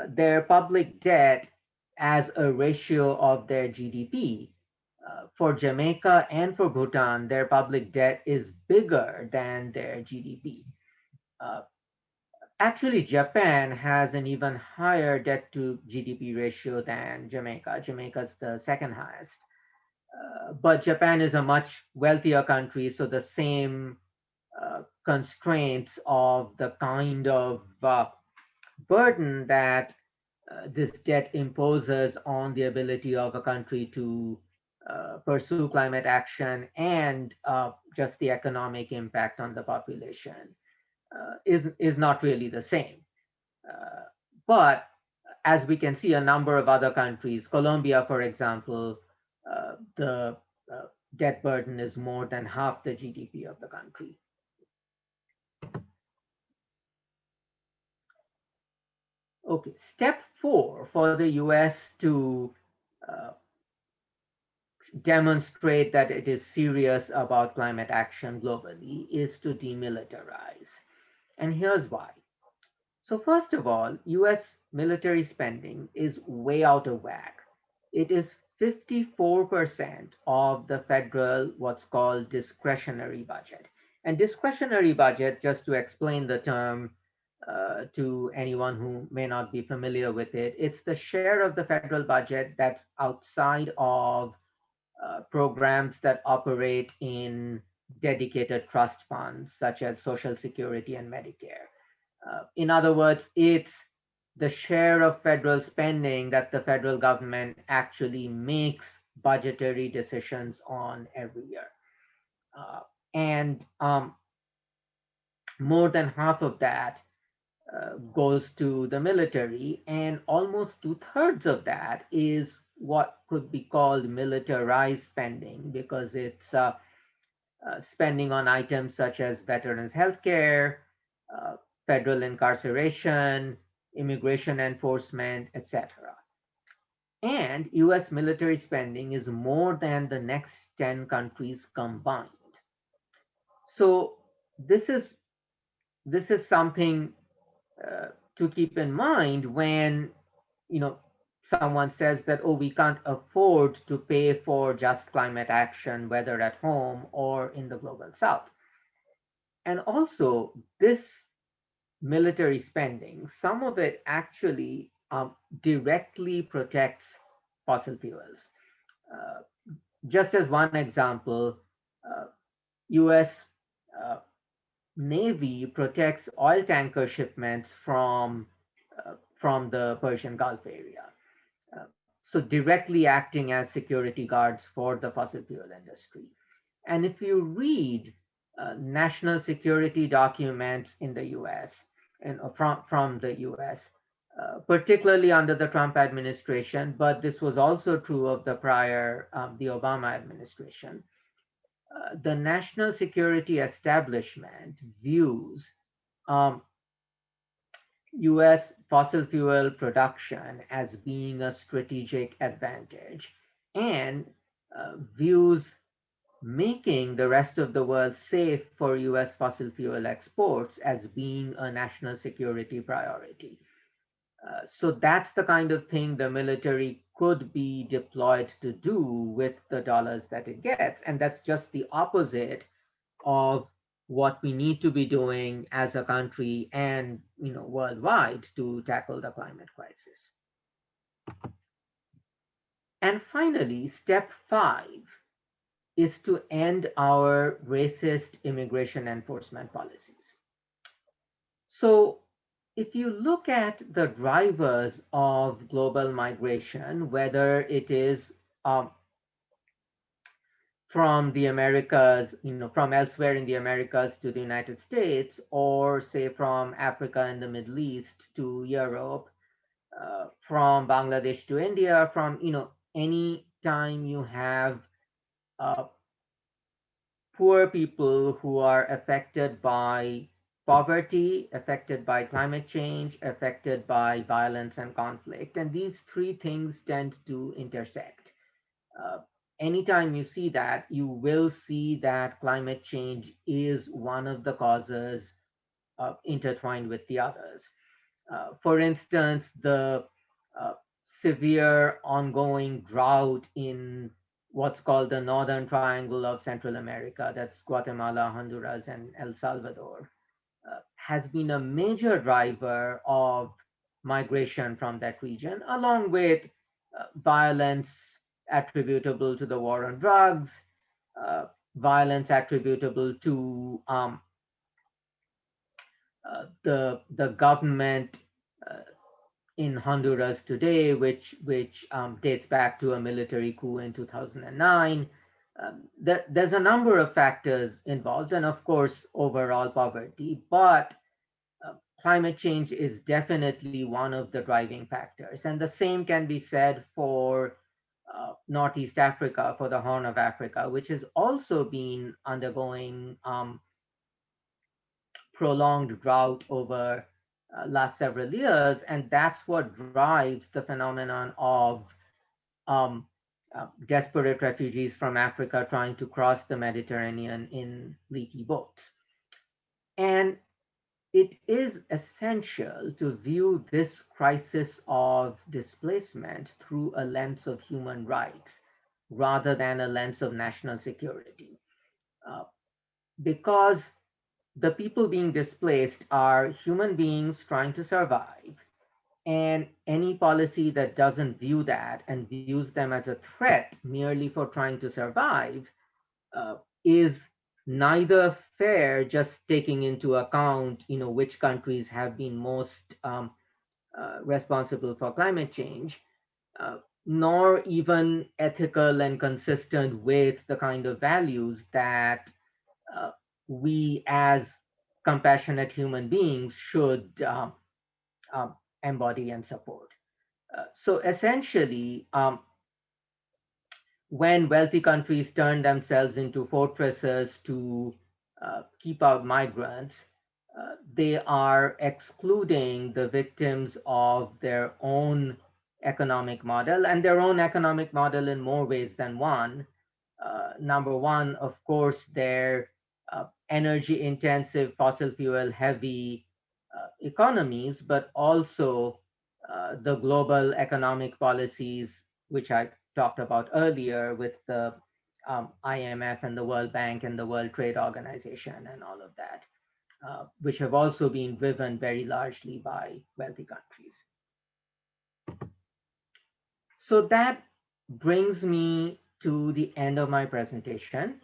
E: their public debt as a ratio of their GDP. For Jamaica and for Bhutan, their public debt is bigger than their GDP. Uh, Actually, Japan has an even higher debt to GDP ratio than Jamaica. Jamaica's the second highest. But Japan is a much wealthier country, so the same constraints of the kind of burden that this debt imposes on the ability of a country to pursue climate action and just the economic impact on the population is not really the same. Uh, but as we can see, a number of other countries, Colombia, for example, the debt burden is more than half the GDP of the country. Okay, step 4 for the US to uh, demonstrate that it is serious about climate action globally is to demilitarize. And here's why. So first of all, US military spending is way out of whack. It is 54% of the federal, what's called discretionary budget. And discretionary budget, just to explain the term to anyone who may not be familiar with it, it's the share of the federal budget that's outside of programs that operate in dedicated trust funds such as Social Security and Medicare. In other words, it's the share of federal spending that the federal government actually makes budgetary decisions on every year. And more than half of that goes to the military, and almost 2/3 of that is what could be called militarized spending, because it's spending on items such as veterans healthcare, uh, federal incarceration, immigration enforcement, etc. And US military spending is more than the next 10 countries combined. So this is something to keep in mind when someone says that, oh, we can't afford to pay for just climate action, whether at home or in the global south. And also, this military spending, some of it actually directly protects fossil fuels. Uh, just as one example, US Navy protects oil tanker shipments from the Persian Gulf area. So directly acting as security guards for the fossil fuel industry. And if you read national security documents in the US and from the US, particularly under the Trump administration, but this was also true of the prior, the Obama administration, the national security establishment views US fossil fuel production as being a strategic advantage, and views making the rest of the world safe for US fossil fuel exports as being a national security priority. So that's the kind of thing the military could be deployed to do with the dollars that it gets. And that's just the opposite of what we need to be doing as a country and worldwide to tackle the climate crisis. And finally, step 5 is to end our racist immigration enforcement policies. So if you look at the drivers of global migration, whether it is from the Americas, from elsewhere in the Americas to the United States, or say from Africa and the Middle East to Europe, from Bangladesh to India, from, any time you have poor people who are affected by poverty, affected by climate change, affected by violence and conflict. And these three things tend to intersect. Anytime you see that, you will see that climate change is one of the causes intertwined with the others. For instance, the severe ongoing drought in what's called the Northern Triangle of Central America, that's Guatemala, Honduras, and El Salvador, has been a major driver of migration from that region, along with violence attributable to the war on drugs, violence attributable to the government in Honduras today, which dates back to a military coup in 2009. There's a number of factors involved, and of course, overall poverty, but climate change is definitely one of the driving factors. And the same can be said for Northeast Africa, for the Horn of Africa, which has also been undergoing prolonged drought over last several years, and that's what drives the phenomenon of desperate refugees from Africa trying to cross the Mediterranean in leaky boats. And it is essential to view this crisis of displacement through a lens of human rights rather than a lens of national security. Because the people being displaced are human beings trying to survive. And any policy that doesn't view that and views them as a threat merely for trying to survive is neither fair, just taking into account, which countries have been most responsible for climate change, nor even ethical and consistent with the kind of values that we as compassionate human beings should embody and support. So essentially, when wealthy countries turn themselves into fortresses to keep out migrants, they are excluding the victims of their own economic model, and their own economic model in more ways than one. Number one, of course, their energy intensive, fossil fuel heavy economies, but also the global economic policies, which I talked about earlier with the IMF and the World Bank and the World Trade Organization and all of that, which have also been driven very largely by wealthy countries. So that brings me to the end of my presentation.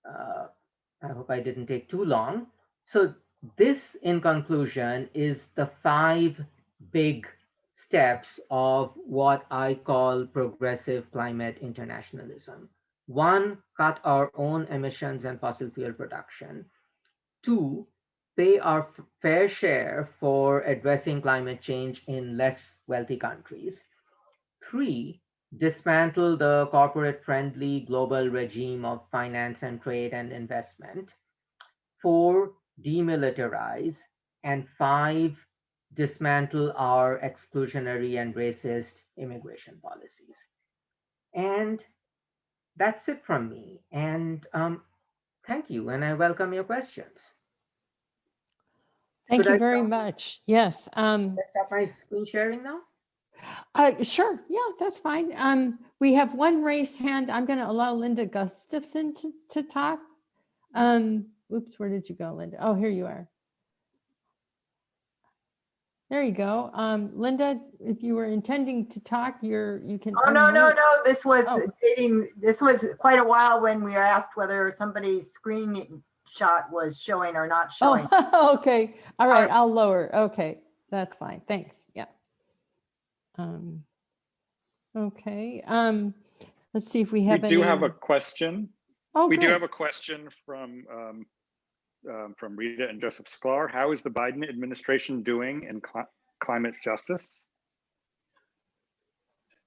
E: I hope I didn't take too long. So this, in conclusion, is the 5 big steps of what I call progressive climate internationalism. 1, cut our own emissions and fossil fuel production. 2, pay our fair share for addressing climate change in less wealthy countries. 3, dismantle the corporate-friendly global regime of finance and trade and investment. 4, demilitarize. And 5, dismantle our exclusionary and racist immigration policies. And that's it from me. And thank you, and I welcome your questions.
A: Thank
E: Should
A: you
E: I
A: very
E: stop-
A: much. Yes.
E: Stop my screen sharing now?
A: Sure. Yeah, that's fine. We have one raised hand. I'm going to allow Linda Gustafson to talk. Oops, where did you go, Linda? Oh, here you are. There you go. Linda, if you were intending to talk, you can.
F: Oh, no.
A: unmute.
F: This was
A: Oh.
F: this was quite a while when we were asked whether somebody's screen shot was showing or not showing.
A: Oh, okay. All right. I'll lower. Okay. That's fine. Thanks. Yeah. Okay. Let's see if we have
D: We do
A: any.
D: have a question.
A: Oh,
D: We do
A: great.
D: have a question from Rita and Joseph Sklar. How is the Biden administration doing in climate justice?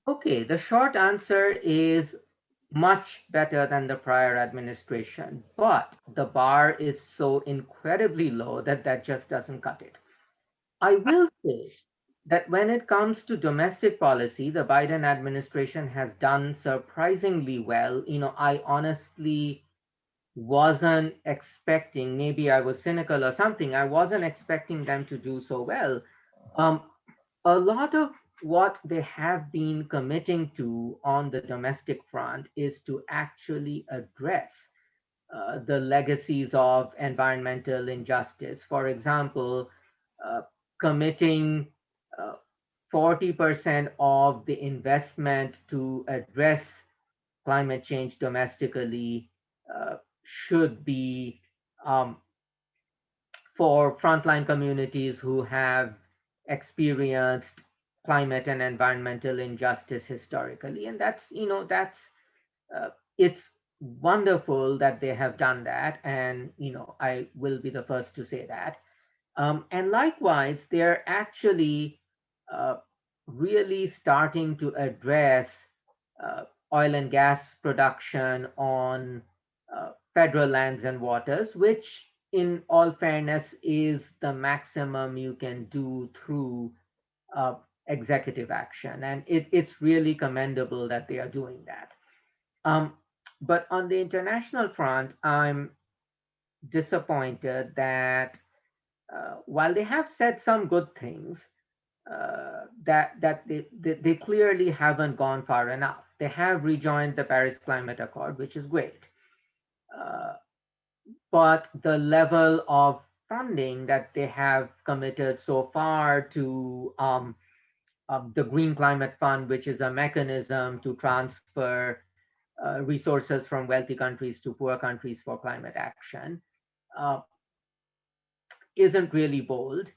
E: Okay, the short answer is much better than the prior administration, but the bar is so incredibly low that that just doesn't cut it. I will say that when it comes to domestic policy, the Biden administration has done surprisingly well. I honestly wasn't expecting, maybe I was cynical or something, I wasn't expecting them to do so well. A lot of what they have been committing to on the domestic front is to actually address the legacies of environmental injustice. For example, committing 40% of the investment to address climate change domestically should be for frontline communities who have experienced climate and environmental injustice historically. And that's it's wonderful that they have done that. And, I will be the first to say that. And likewise, they're actually really starting to address oil and gas production on federal lands and waters, which in all fairness is the maximum you can do through executive action. And it's really commendable that they are doing that. But on the international front, I'm disappointed that while they have said some good things, that they clearly haven't gone far enough. They have rejoined the Paris Climate Accord, which is great. But the level of funding that they have committed so far to the Green Climate Fund, which is a mechanism to transfer resources from wealthy countries to poor countries for climate action isn't really bold.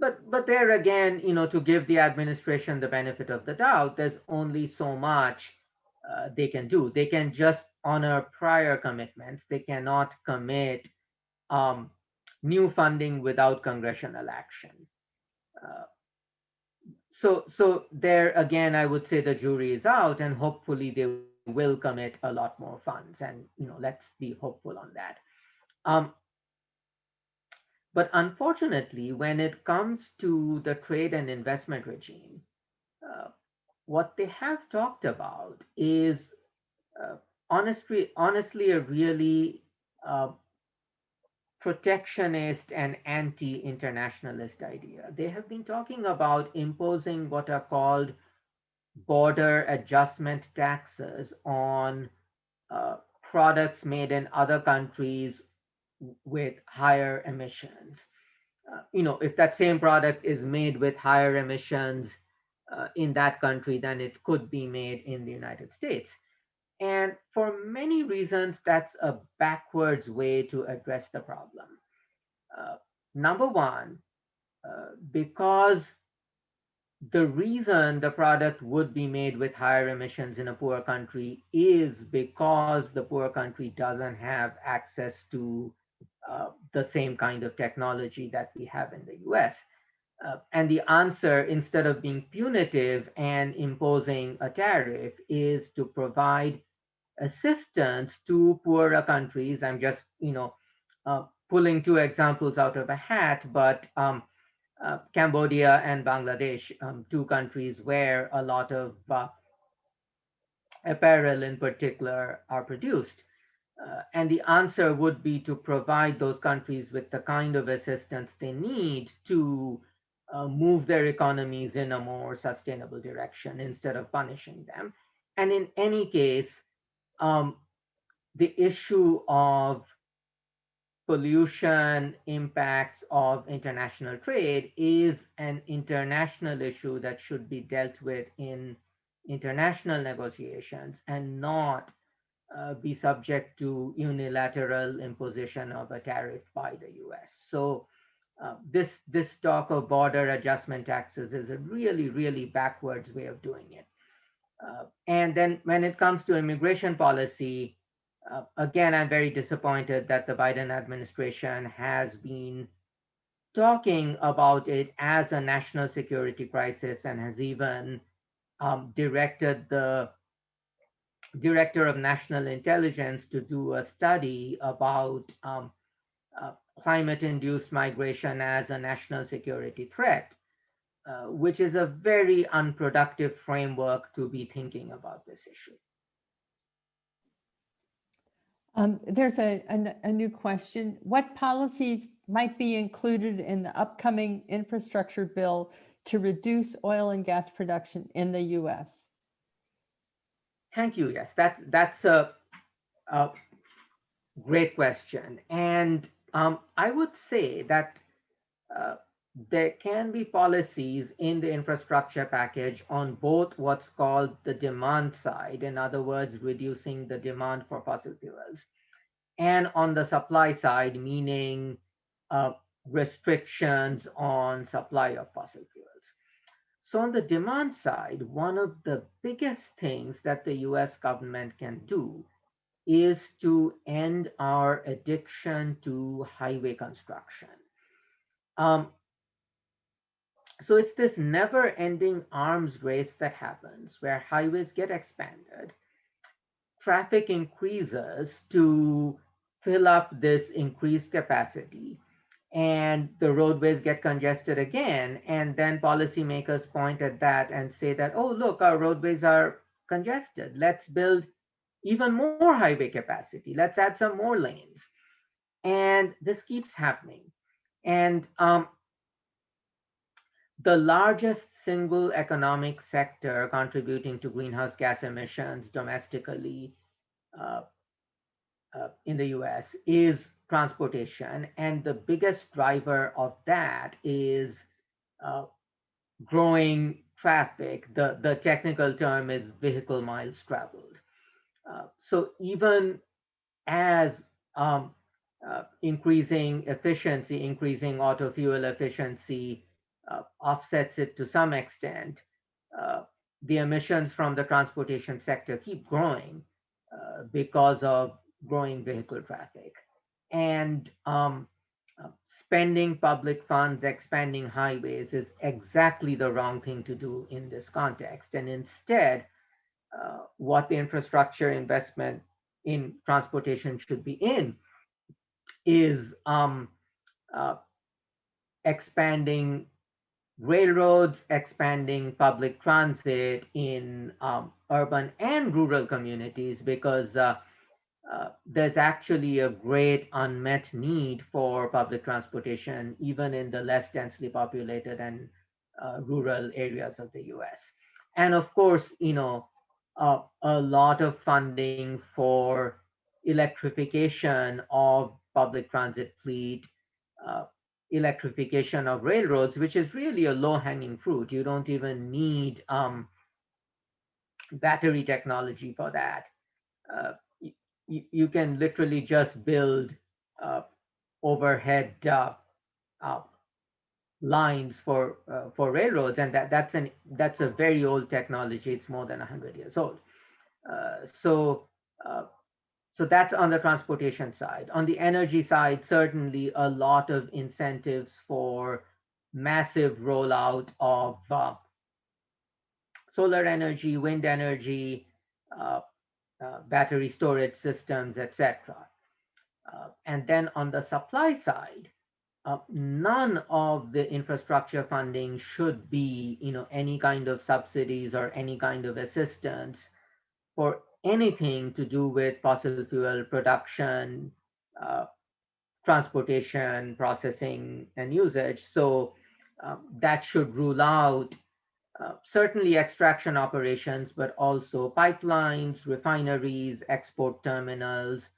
E: But there again, to give the administration the benefit of the doubt, there's only so much they can do. They can just honor prior commitments. They cannot commit new funding without congressional action. So there again, I would say the jury is out, and hopefully they will commit a lot more funds. And let's be hopeful on that. But unfortunately, when it comes to the trade and investment regime, what they have talked about is honestly a really protectionist and anti-internationalist idea. They have been talking about imposing what are called border adjustment taxes on products made in other countries with higher emissions. If that same product is made with higher emissions in that country, then it could be made in the United States. And for many reasons, that's a backwards way to address the problem. Number one, because the reason the product would be made with higher emissions in a poor country is because the poor country doesn't have access to the same kind of technology that we have in the US. And the answer, instead of being punitive and imposing a tariff, is to provide assistance to poorer countries. I'm just, pulling two examples out of a hat, but Cambodia and Bangladesh, two countries where a lot of apparel in particular are produced. And the answer would be to provide those countries with the kind of assistance they need to move their economies in a more sustainable direction instead of punishing them. And in any case, the issue of pollution impacts of international trade is an international issue that should be dealt with in international negotiations and not be subject to unilateral imposition of a tariff by the US. So this talk of border adjustment taxes is a really, really backwards way of doing it. And then when it comes to immigration policy, again, I'm very disappointed that the Biden administration has been talking about it as a national security crisis and has even directed the Director of National Intelligence to do a study about climate-induced migration as a national security threat, which is a very unproductive framework to be thinking about this issue.
A: There's a new question. What policies might be included in the upcoming infrastructure bill to reduce oil and gas production in the US?
E: Thank you. Yes, that's a great question. And I would say that there can be policies in the infrastructure package on both what's called the demand side, in other words, reducing the demand for fossil fuels, and on the supply side, meaning restrictions on supply of fossil fuels. So on the demand side, one of the biggest things that the US government can do is to end our addiction to highway construction. So it's this never-ending arms race that happens where highways get expanded, traffic increases to fill up this increased capacity, and the roadways get congested again. And then policymakers point at that and say that, oh, look, our roadways are congested. Let's build even more highway capacity. Let's add some more lanes. And this keeps happening. And the largest single economic sector contributing to greenhouse gas emissions domestically in the US is transportation. And the biggest driver of that is growing traffic. The technical term is vehicle miles traveled. So even as increasing efficiency, increasing auto fuel efficiency offsets it to some extent, the emissions from the transportation sector keep growing because of growing vehicle traffic. And spending public funds, expanding highways is exactly the wrong thing to do in this context. And instead, what the infrastructure investment in transportation should be in is expanding railroads, expanding public transit in urban and rural communities, because there's actually a great unmet need for public transportation, even in the less densely populated and rural areas of the US. And of course, a lot of funding for electrification of public transit fleet, uh, electrification of railroads, which is really a low-hanging fruit. You don't even need battery technology for that. Uh, you can literally just build overhead lines for railroads, and that's a very old technology. It's more than 100 years old. So so that's on the transportation side. On the energy side, certainly a lot of incentives for massive rollout of solar energy, wind energy, uh, battery storage systems, etc. And then on the supply side, none of the infrastructure funding should be, any kind of subsidies or any kind of assistance for anything to do with fossil fuel production, uh, transportation, processing, and usage. So that should rule out certainly extraction operations, but also pipelines, refineries, export terminals,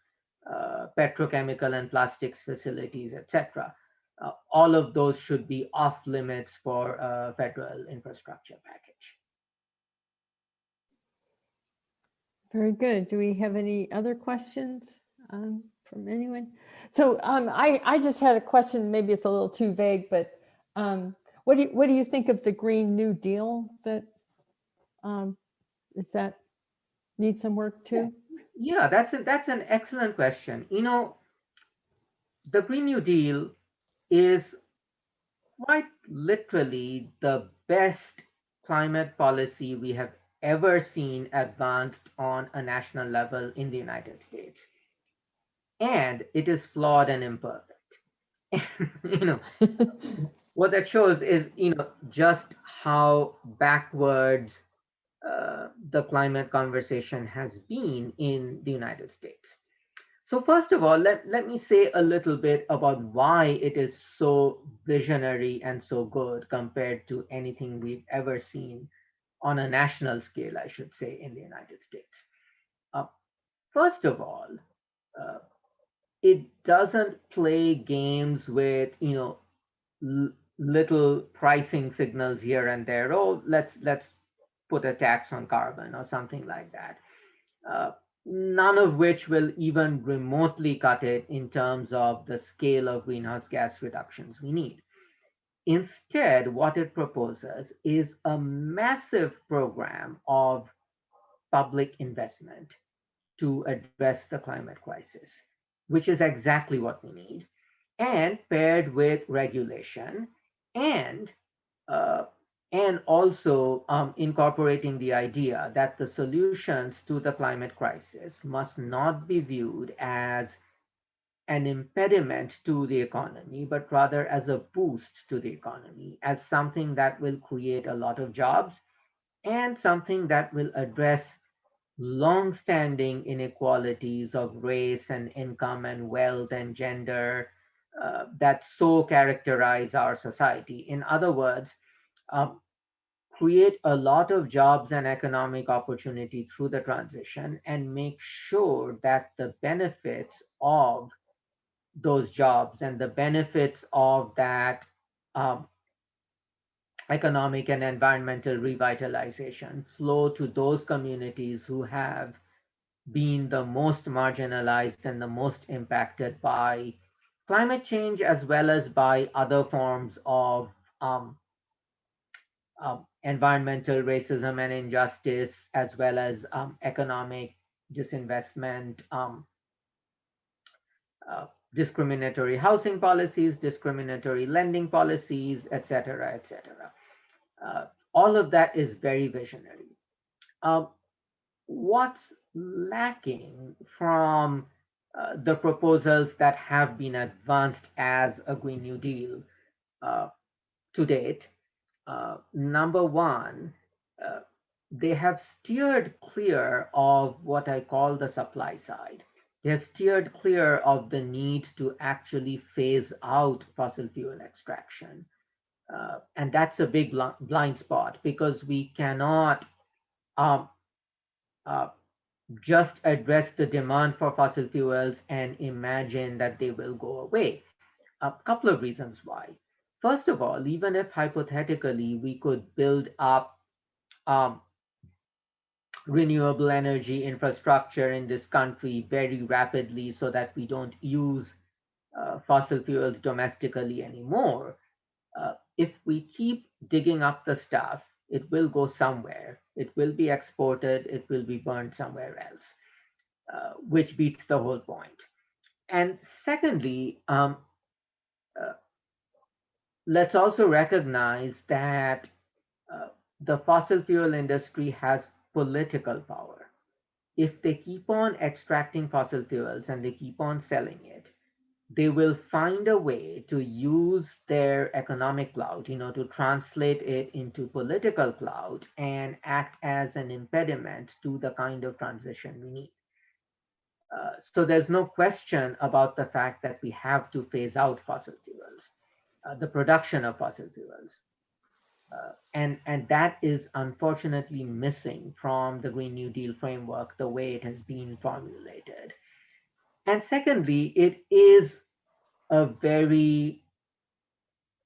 E: petrochemical and plastics facilities, etc. All of those should be off limits for a federal infrastructure package.
A: Very good. Do we have any other questions from anyone? So I just had a question. Maybe it's a little too vague, but what do you think of the Green New Deal? That does that need some work too?
E: Yeah, that's an excellent question. The Green New Deal is quite literally the best climate policy we have ever seen advanced on a national level in the United States. And it is flawed and imperfect. What that shows is, just how backwards the climate conversation has been in the United States. So first of all, let me say a little bit about why it is so visionary and so good compared to anything we've ever seen on a national scale, I should say, in the United States. First of all, uh, it doesn't play games with, little pricing signals here and there. Oh, let's put a tax on carbon or something like that. None of which will even remotely cut it in terms of the scale of greenhouse gas reductions we need. Instead, what it proposes is a massive program of public investment to address the climate crisis, which is exactly what we need, and paired with regulation and uh, and also incorporating the idea that the solutions to the climate crisis must not be viewed as an impediment to the economy, but rather as a boost to the economy, as something that will create a lot of jobs and something that will address long-standing inequalities of race and income and wealth and gender that so characterize our society. In other words, um, create a lot of jobs and economic opportunity through the transition and make sure that the benefits of those jobs and the benefits of that um, economic and environmental revitalization flow to those communities who have been the most marginalized and the most impacted by climate change, as well as by other forms of environmental racism and injustice, as well as economic disinvestment, discriminatory housing policies, discriminatory lending policies, etc., etc. All of that is very visionary. What's lacking from the proposals that have been advanced as a Green New Deal to date? Number one, they have steered clear of what I call the supply side. They have steered clear of the need to actually phase out fossil fuel extraction. And that's a big blind spot, because we cannot um, uh, just address the demand for fossil fuels and imagine that they will go away. A couple of reasons why. First of all, even if hypothetically we could build up um, renewable energy infrastructure in this country very rapidly so that we don't use fossil fuels domestically anymore, if we keep digging up the stuff, it will go somewhere. It will be exported, it will be burned somewhere else, which beats the whole point. And secondly, let's also recognize that the fossil fuel industry has political power. If they keep on extracting fossil fuels and they keep on selling it, they will find a way to use their economic clout, to translate it into political clout and act as an impediment to the kind of transition we need. So there's no question about the fact that we have to phase out fossil fuels, the production of fossil fuels. And that is unfortunately missing from the Green New Deal framework, the way it has been formulated. And secondly, it is a very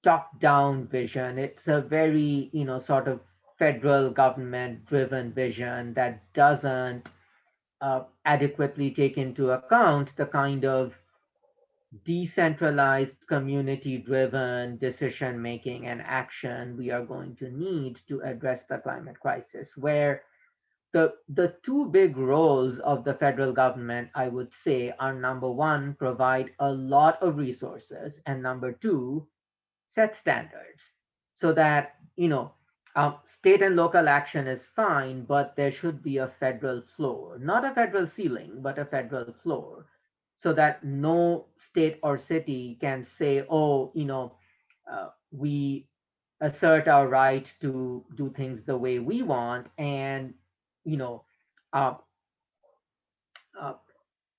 E: top-down vision. It's a very, sort of federal government-driven vision that doesn't adequately take into account the kind of decentralized, community-driven decision-making and action we are going to need to address the climate crisis, where the two big roles of the federal government, I would say, are number one, provide a lot of resources, and number two, set standards so that, state and local action is fine, but there should be a federal floor, not a federal ceiling, but a federal floor, so that no state or city can say, oh, we assert our right to do things the way we want, and uh, uh,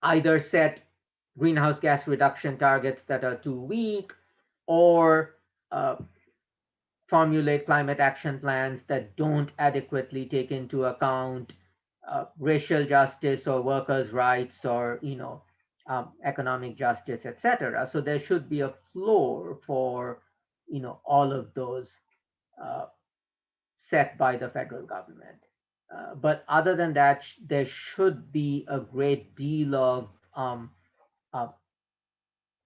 E: either set greenhouse gas reduction targets that are too weak, or formulate climate action plans that don't adequately take into account racial justice or workers' rights, or economic justice, etc. So there should be a floor for all of those set by the federal government. But other than that, there should be a great deal of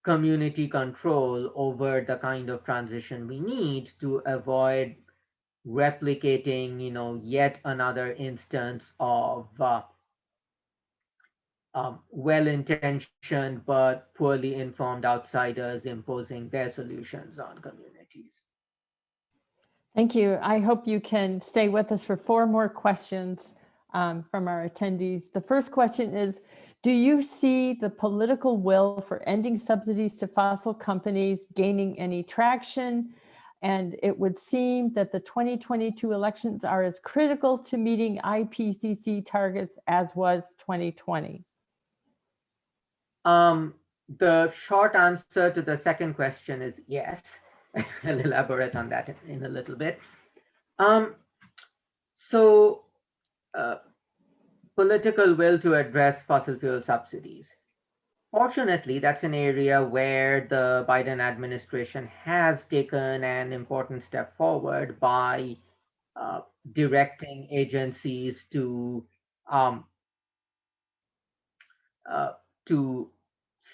E: community control over the kind of transition we need to avoid replicating, yet another instance of well-intentioned but poorly informed outsiders imposing their solutions on communities.
A: Thank you. I hope you can stay with us for 4 more questions from our attendees. The first question is, do you see the political will for ending subsidies to fossil companies gaining any traction? And it would seem that the 2022 elections are as critical to meeting Ipcc targets as was 2020.
E: The short answer to the second question is yes. I'll elaborate on that in a little bit. Political will to address fossil fuel subsidies. Fortunately, that's an area where the Biden administration has taken an important step forward by directing agencies to to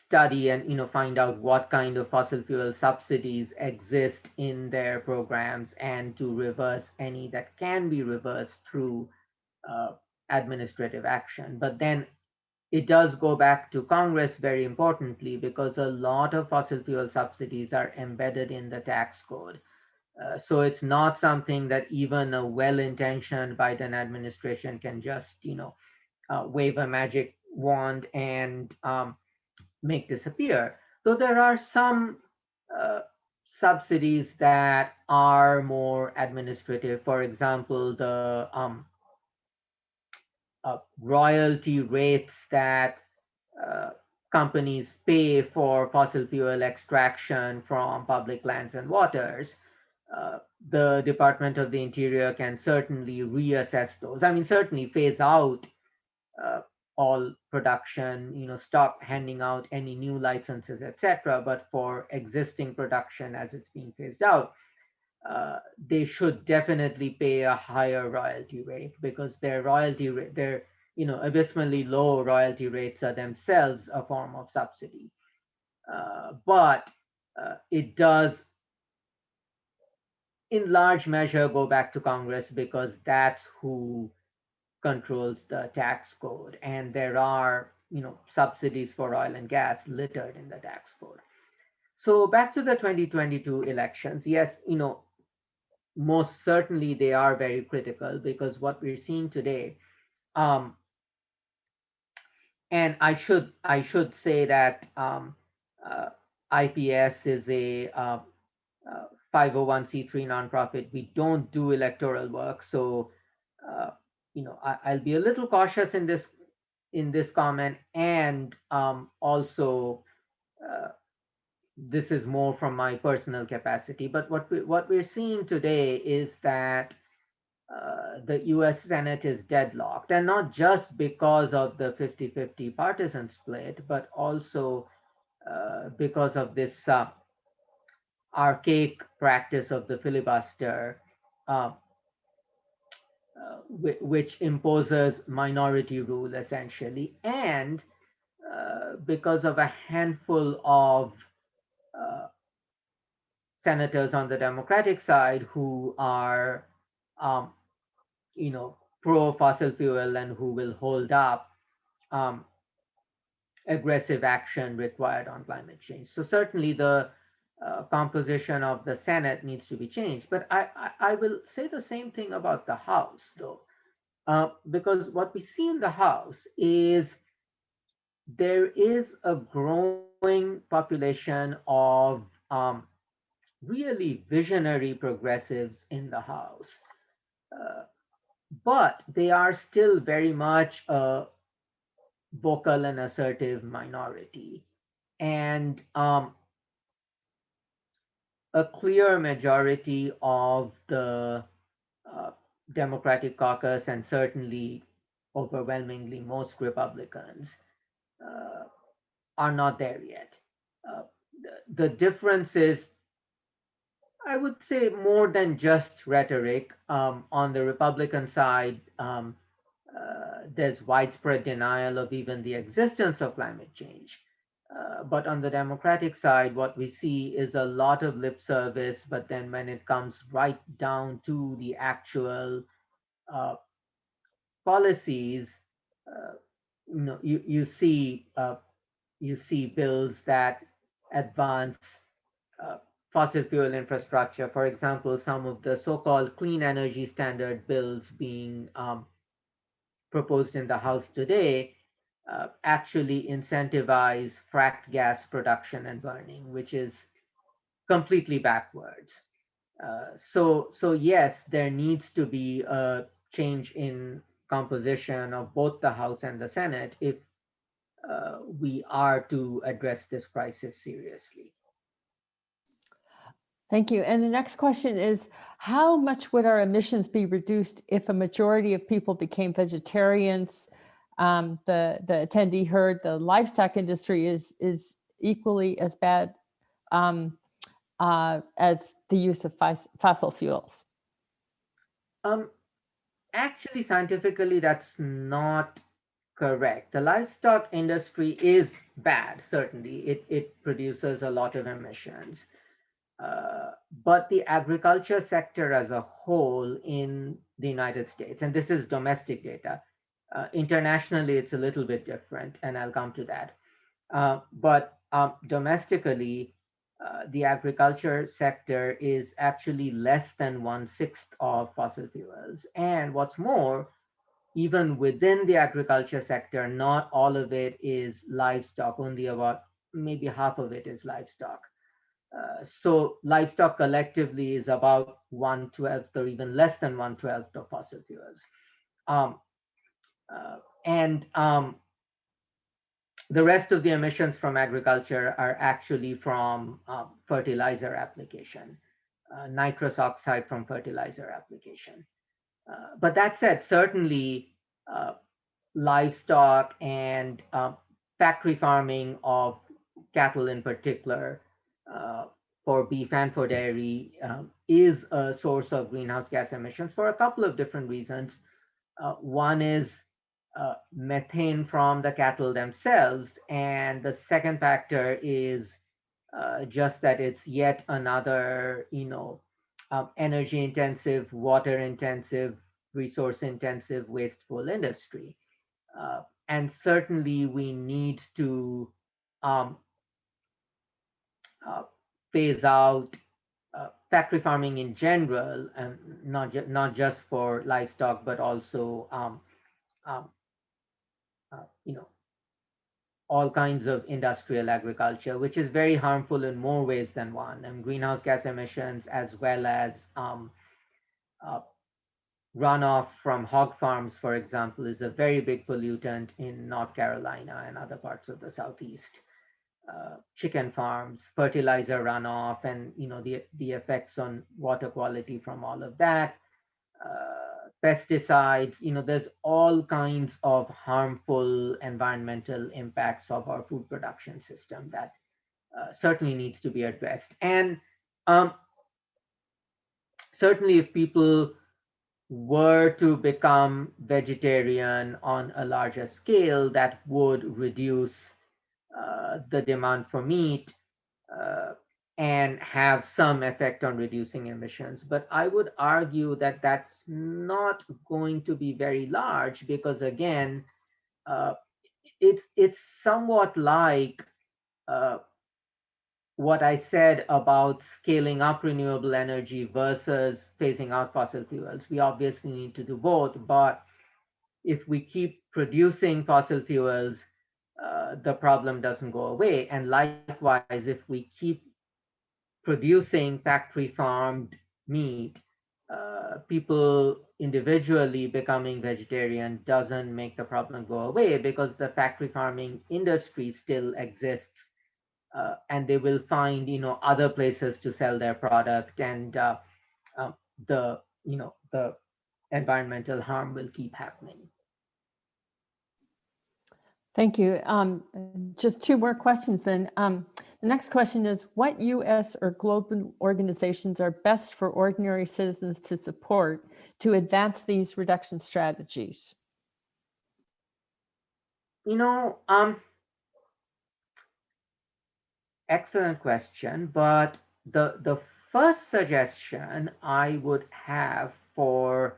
E: study and find out what kind of fossil fuel subsidies exist in their programs and to reverse any that can be reversed through administrative action. But then it does go back to Congress very importantly, because a lot of fossil fuel subsidies are embedded in the tax code. So it's not something that even a well-intentioned Biden administration can just, wave a magic wand and make disappear. Though there are some subsidies that are more administrative. For example, the royalty rates that companies pay for fossil fuel extraction from public lands and waters. The Department of the Interior can certainly reassess those. I mean, certainly phase out all production, stop handing out any new licenses, etc. But for existing production as it's being phased out, they should definitely pay a higher royalty rate, because their royalty rate, their abysmally low royalty rates are themselves a form of subsidy. But it does in large measure go back to Congress, because that's who controls the tax code, and there are subsidies for oil and gas littered in the tax code. So back to the 2022 elections, yes, most certainly they are very critical, because what we're seeing today, and I should say that IPS is a 501c3 nonprofit. We don't do electoral work, so I'll be a little cautious in this comment, and also this is more from my personal capacity. But what we're seeing today is that the U.S. Senate is deadlocked, and not just because of the 50-50 partisan split, but also because of this archaic practice of the filibuster, which imposes minority rule essentially, and because of a handful of senators on the Democratic side who are, pro fossil fuel and who will hold up aggressive action required on climate change. So certainly the composition of the Senate needs to be changed. But I will say the same thing about the House, though, because what we see in the House is there is a growing population of really visionary progressives in the House. But they are still very much a vocal and assertive minority. And a clear majority of the Democratic caucus, and certainly overwhelmingly most Republicans, are not there yet. The difference is, I would say, more than just rhetoric. On the Republican side, there's widespread denial of even the existence of climate change. But on the Democratic side, what we see is a lot of lip service, but then when it comes right down to the actual policies, you see bills that advance fossil fuel infrastructure. For example, some of the so-called clean energy standard bills being proposed in the House today actually incentivize fracked gas production and burning, which is completely backwards. So yes, there needs to be a change in composition of both the House and the Senate if we are to address this crisis seriously.
A: Thank you. And the next question is, how much would our emissions be reduced if a majority of people became vegetarians? The attendee heard the livestock industry is equally as bad as the use of fossil fuels.
E: Actually, scientifically, that's not correct. The livestock industry is bad, certainly. It produces a lot of emissions. But the agriculture sector as a whole in the United States, and this is domestic data, internationally it's a little bit different, and I'll come to that. But domestically, the agriculture sector is actually less than 1/6 of fossil fuels. And what's more, even within the agriculture sector, not all of it is livestock, only about maybe half of it is livestock. So livestock collectively is about 1/12 or even less than 1/12 of fossil fuels. Um, and the rest of the emissions from agriculture are actually from fertilizer application, nitrous oxide from fertilizer application. But that said, certainly livestock and factory farming of cattle in particular, for beef and for dairy, is a source of greenhouse gas emissions for a couple of different reasons. One is methane from the cattle themselves, and the second factor is just that it's yet another, energy intensive, water intensive, resource intensive, wasteful industry. And certainly we need to phase out factory farming in general, and not just for livestock, but also um, all kinds of industrial agriculture, which is very harmful in more ways than one. And greenhouse gas emissions, as well as runoff from hog farms, for example, is a very big pollutant in North Carolina and other parts of the Southeast. Chicken farms, fertilizer runoff, and the effects on water quality from all of that. Pesticides, there's all kinds of harmful environmental impacts of our food production system that certainly needs to be addressed. And certainly if people were to become vegetarian on a larger scale, that would reduce the demand for meat and have some effect on reducing emissions. But I would argue that that's not going to be very large, because again, it's somewhat like what I said about scaling up renewable energy versus phasing out fossil fuels. We obviously need to do both, but if we keep producing fossil fuels, the problem doesn't go away. And likewise, if we keep producing factory farmed meat, people individually becoming vegetarian doesn't make the problem go away, because the factory farming industry still exists, and they will find other places to sell their product, and the the environmental harm will keep happening.
A: Thank you. Just two more questions then. The next question is, what U.S. or global organizations are best for ordinary citizens to support to advance these reduction strategies?
E: Excellent question. But the first suggestion I would have for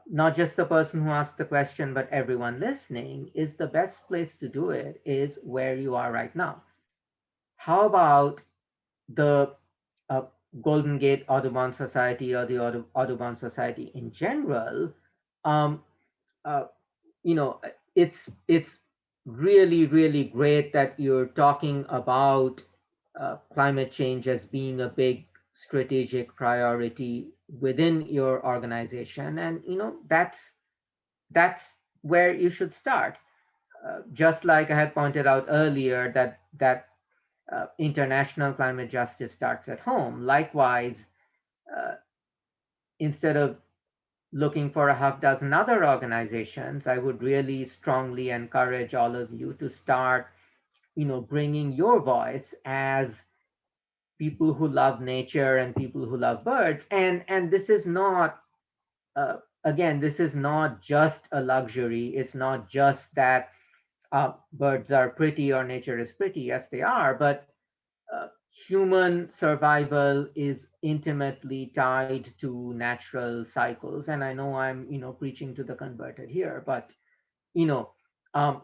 E: not just the person who asked the question, but everyone listening, is the best place to do it is where you are right now. How about the Golden Gate Audubon Society, or the Audubon Society in general? It's really, really great that you're talking about climate change as being a big strategic priority within your organization, and that's where you should start. Just like I had pointed out earlier, that international climate justice starts at home. Likewise, instead of looking for a half dozen other organizations, I would really strongly encourage all of you to start, bringing your voice as people who love nature and people who love birds. And this is not a again, this is not just a luxury. It's not just that birds are pretty or nature is pretty. Yes, they are, but human survival is intimately tied to natural cycles. And I know I'm, preaching to the converted here, but, you know, um,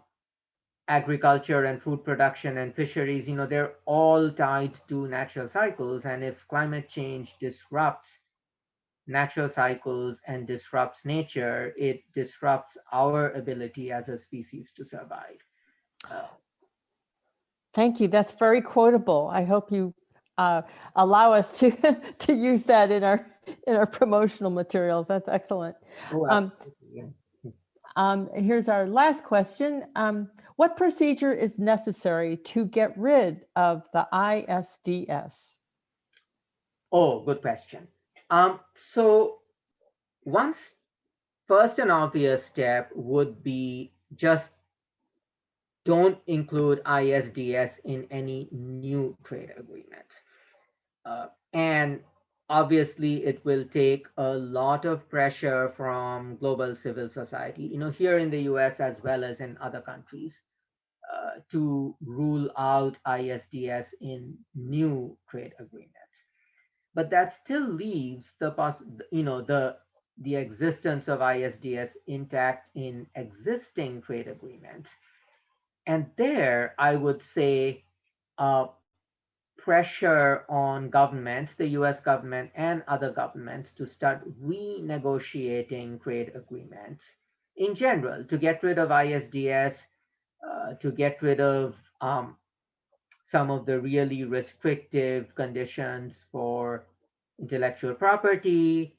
E: agriculture and food production and fisheries, they're all tied to natural cycles. And if climate change disrupts natural cycles and disrupts nature, it disrupts our ability as a species to survive.
A: Thank you. That's very quotable. I hope you allow us to to use that in our promotional materials. That's excellent.
E: Oh, absolutely.
A: Here's our last question. What procedure is necessary to get rid of the ISDS?
E: Oh, good question. So one first and obvious step would be just don't include ISDS in any new trade agreements. And obviously, it will take a lot of pressure from global civil society, here in the US as well as in other countries, to rule out ISDS in new trade agreements. But that still leaves the existence of ISDS intact in existing trade agreements. And there, I would say, pressure on governments, the US government and other governments, to start renegotiating trade agreements in general to get rid of ISDS, to get rid of some of the really restrictive conditions for intellectual property,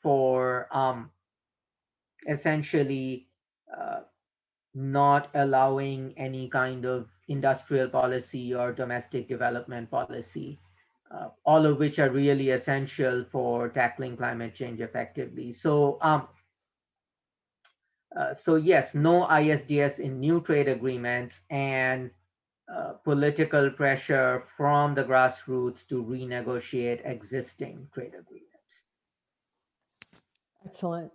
E: for essentially not allowing any kind of industrial policy or domestic development policy, all of which are really essential for tackling climate change effectively. So yes, no ISDS in new trade agreements, and political pressure from the grassroots to renegotiate existing trade agreements.
A: Excellent.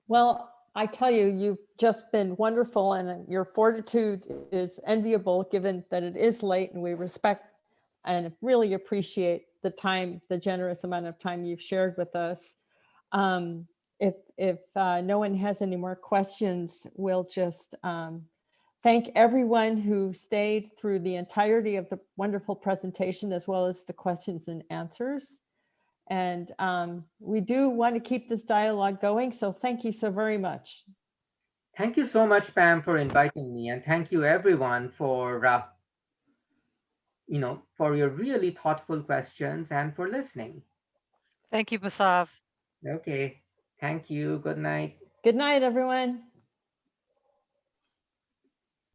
A: Well, I tell you, you've just been wonderful, and your fortitude is enviable given that it is late, and we respect and really appreciate the time, the generous amount of time you've shared with us. If no one has any more questions, we'll just thank everyone who stayed through the entirety of the wonderful presentation, as well as the questions and answers. And we do want to keep this dialogue going, so thank you so very much.
E: Thank you so much, Pam, for inviting me, and thank you everyone for for your really thoughtful questions and for listening.
B: Thank you, Basav.
E: Okay, thank you. Good night.
A: Good night, everyone.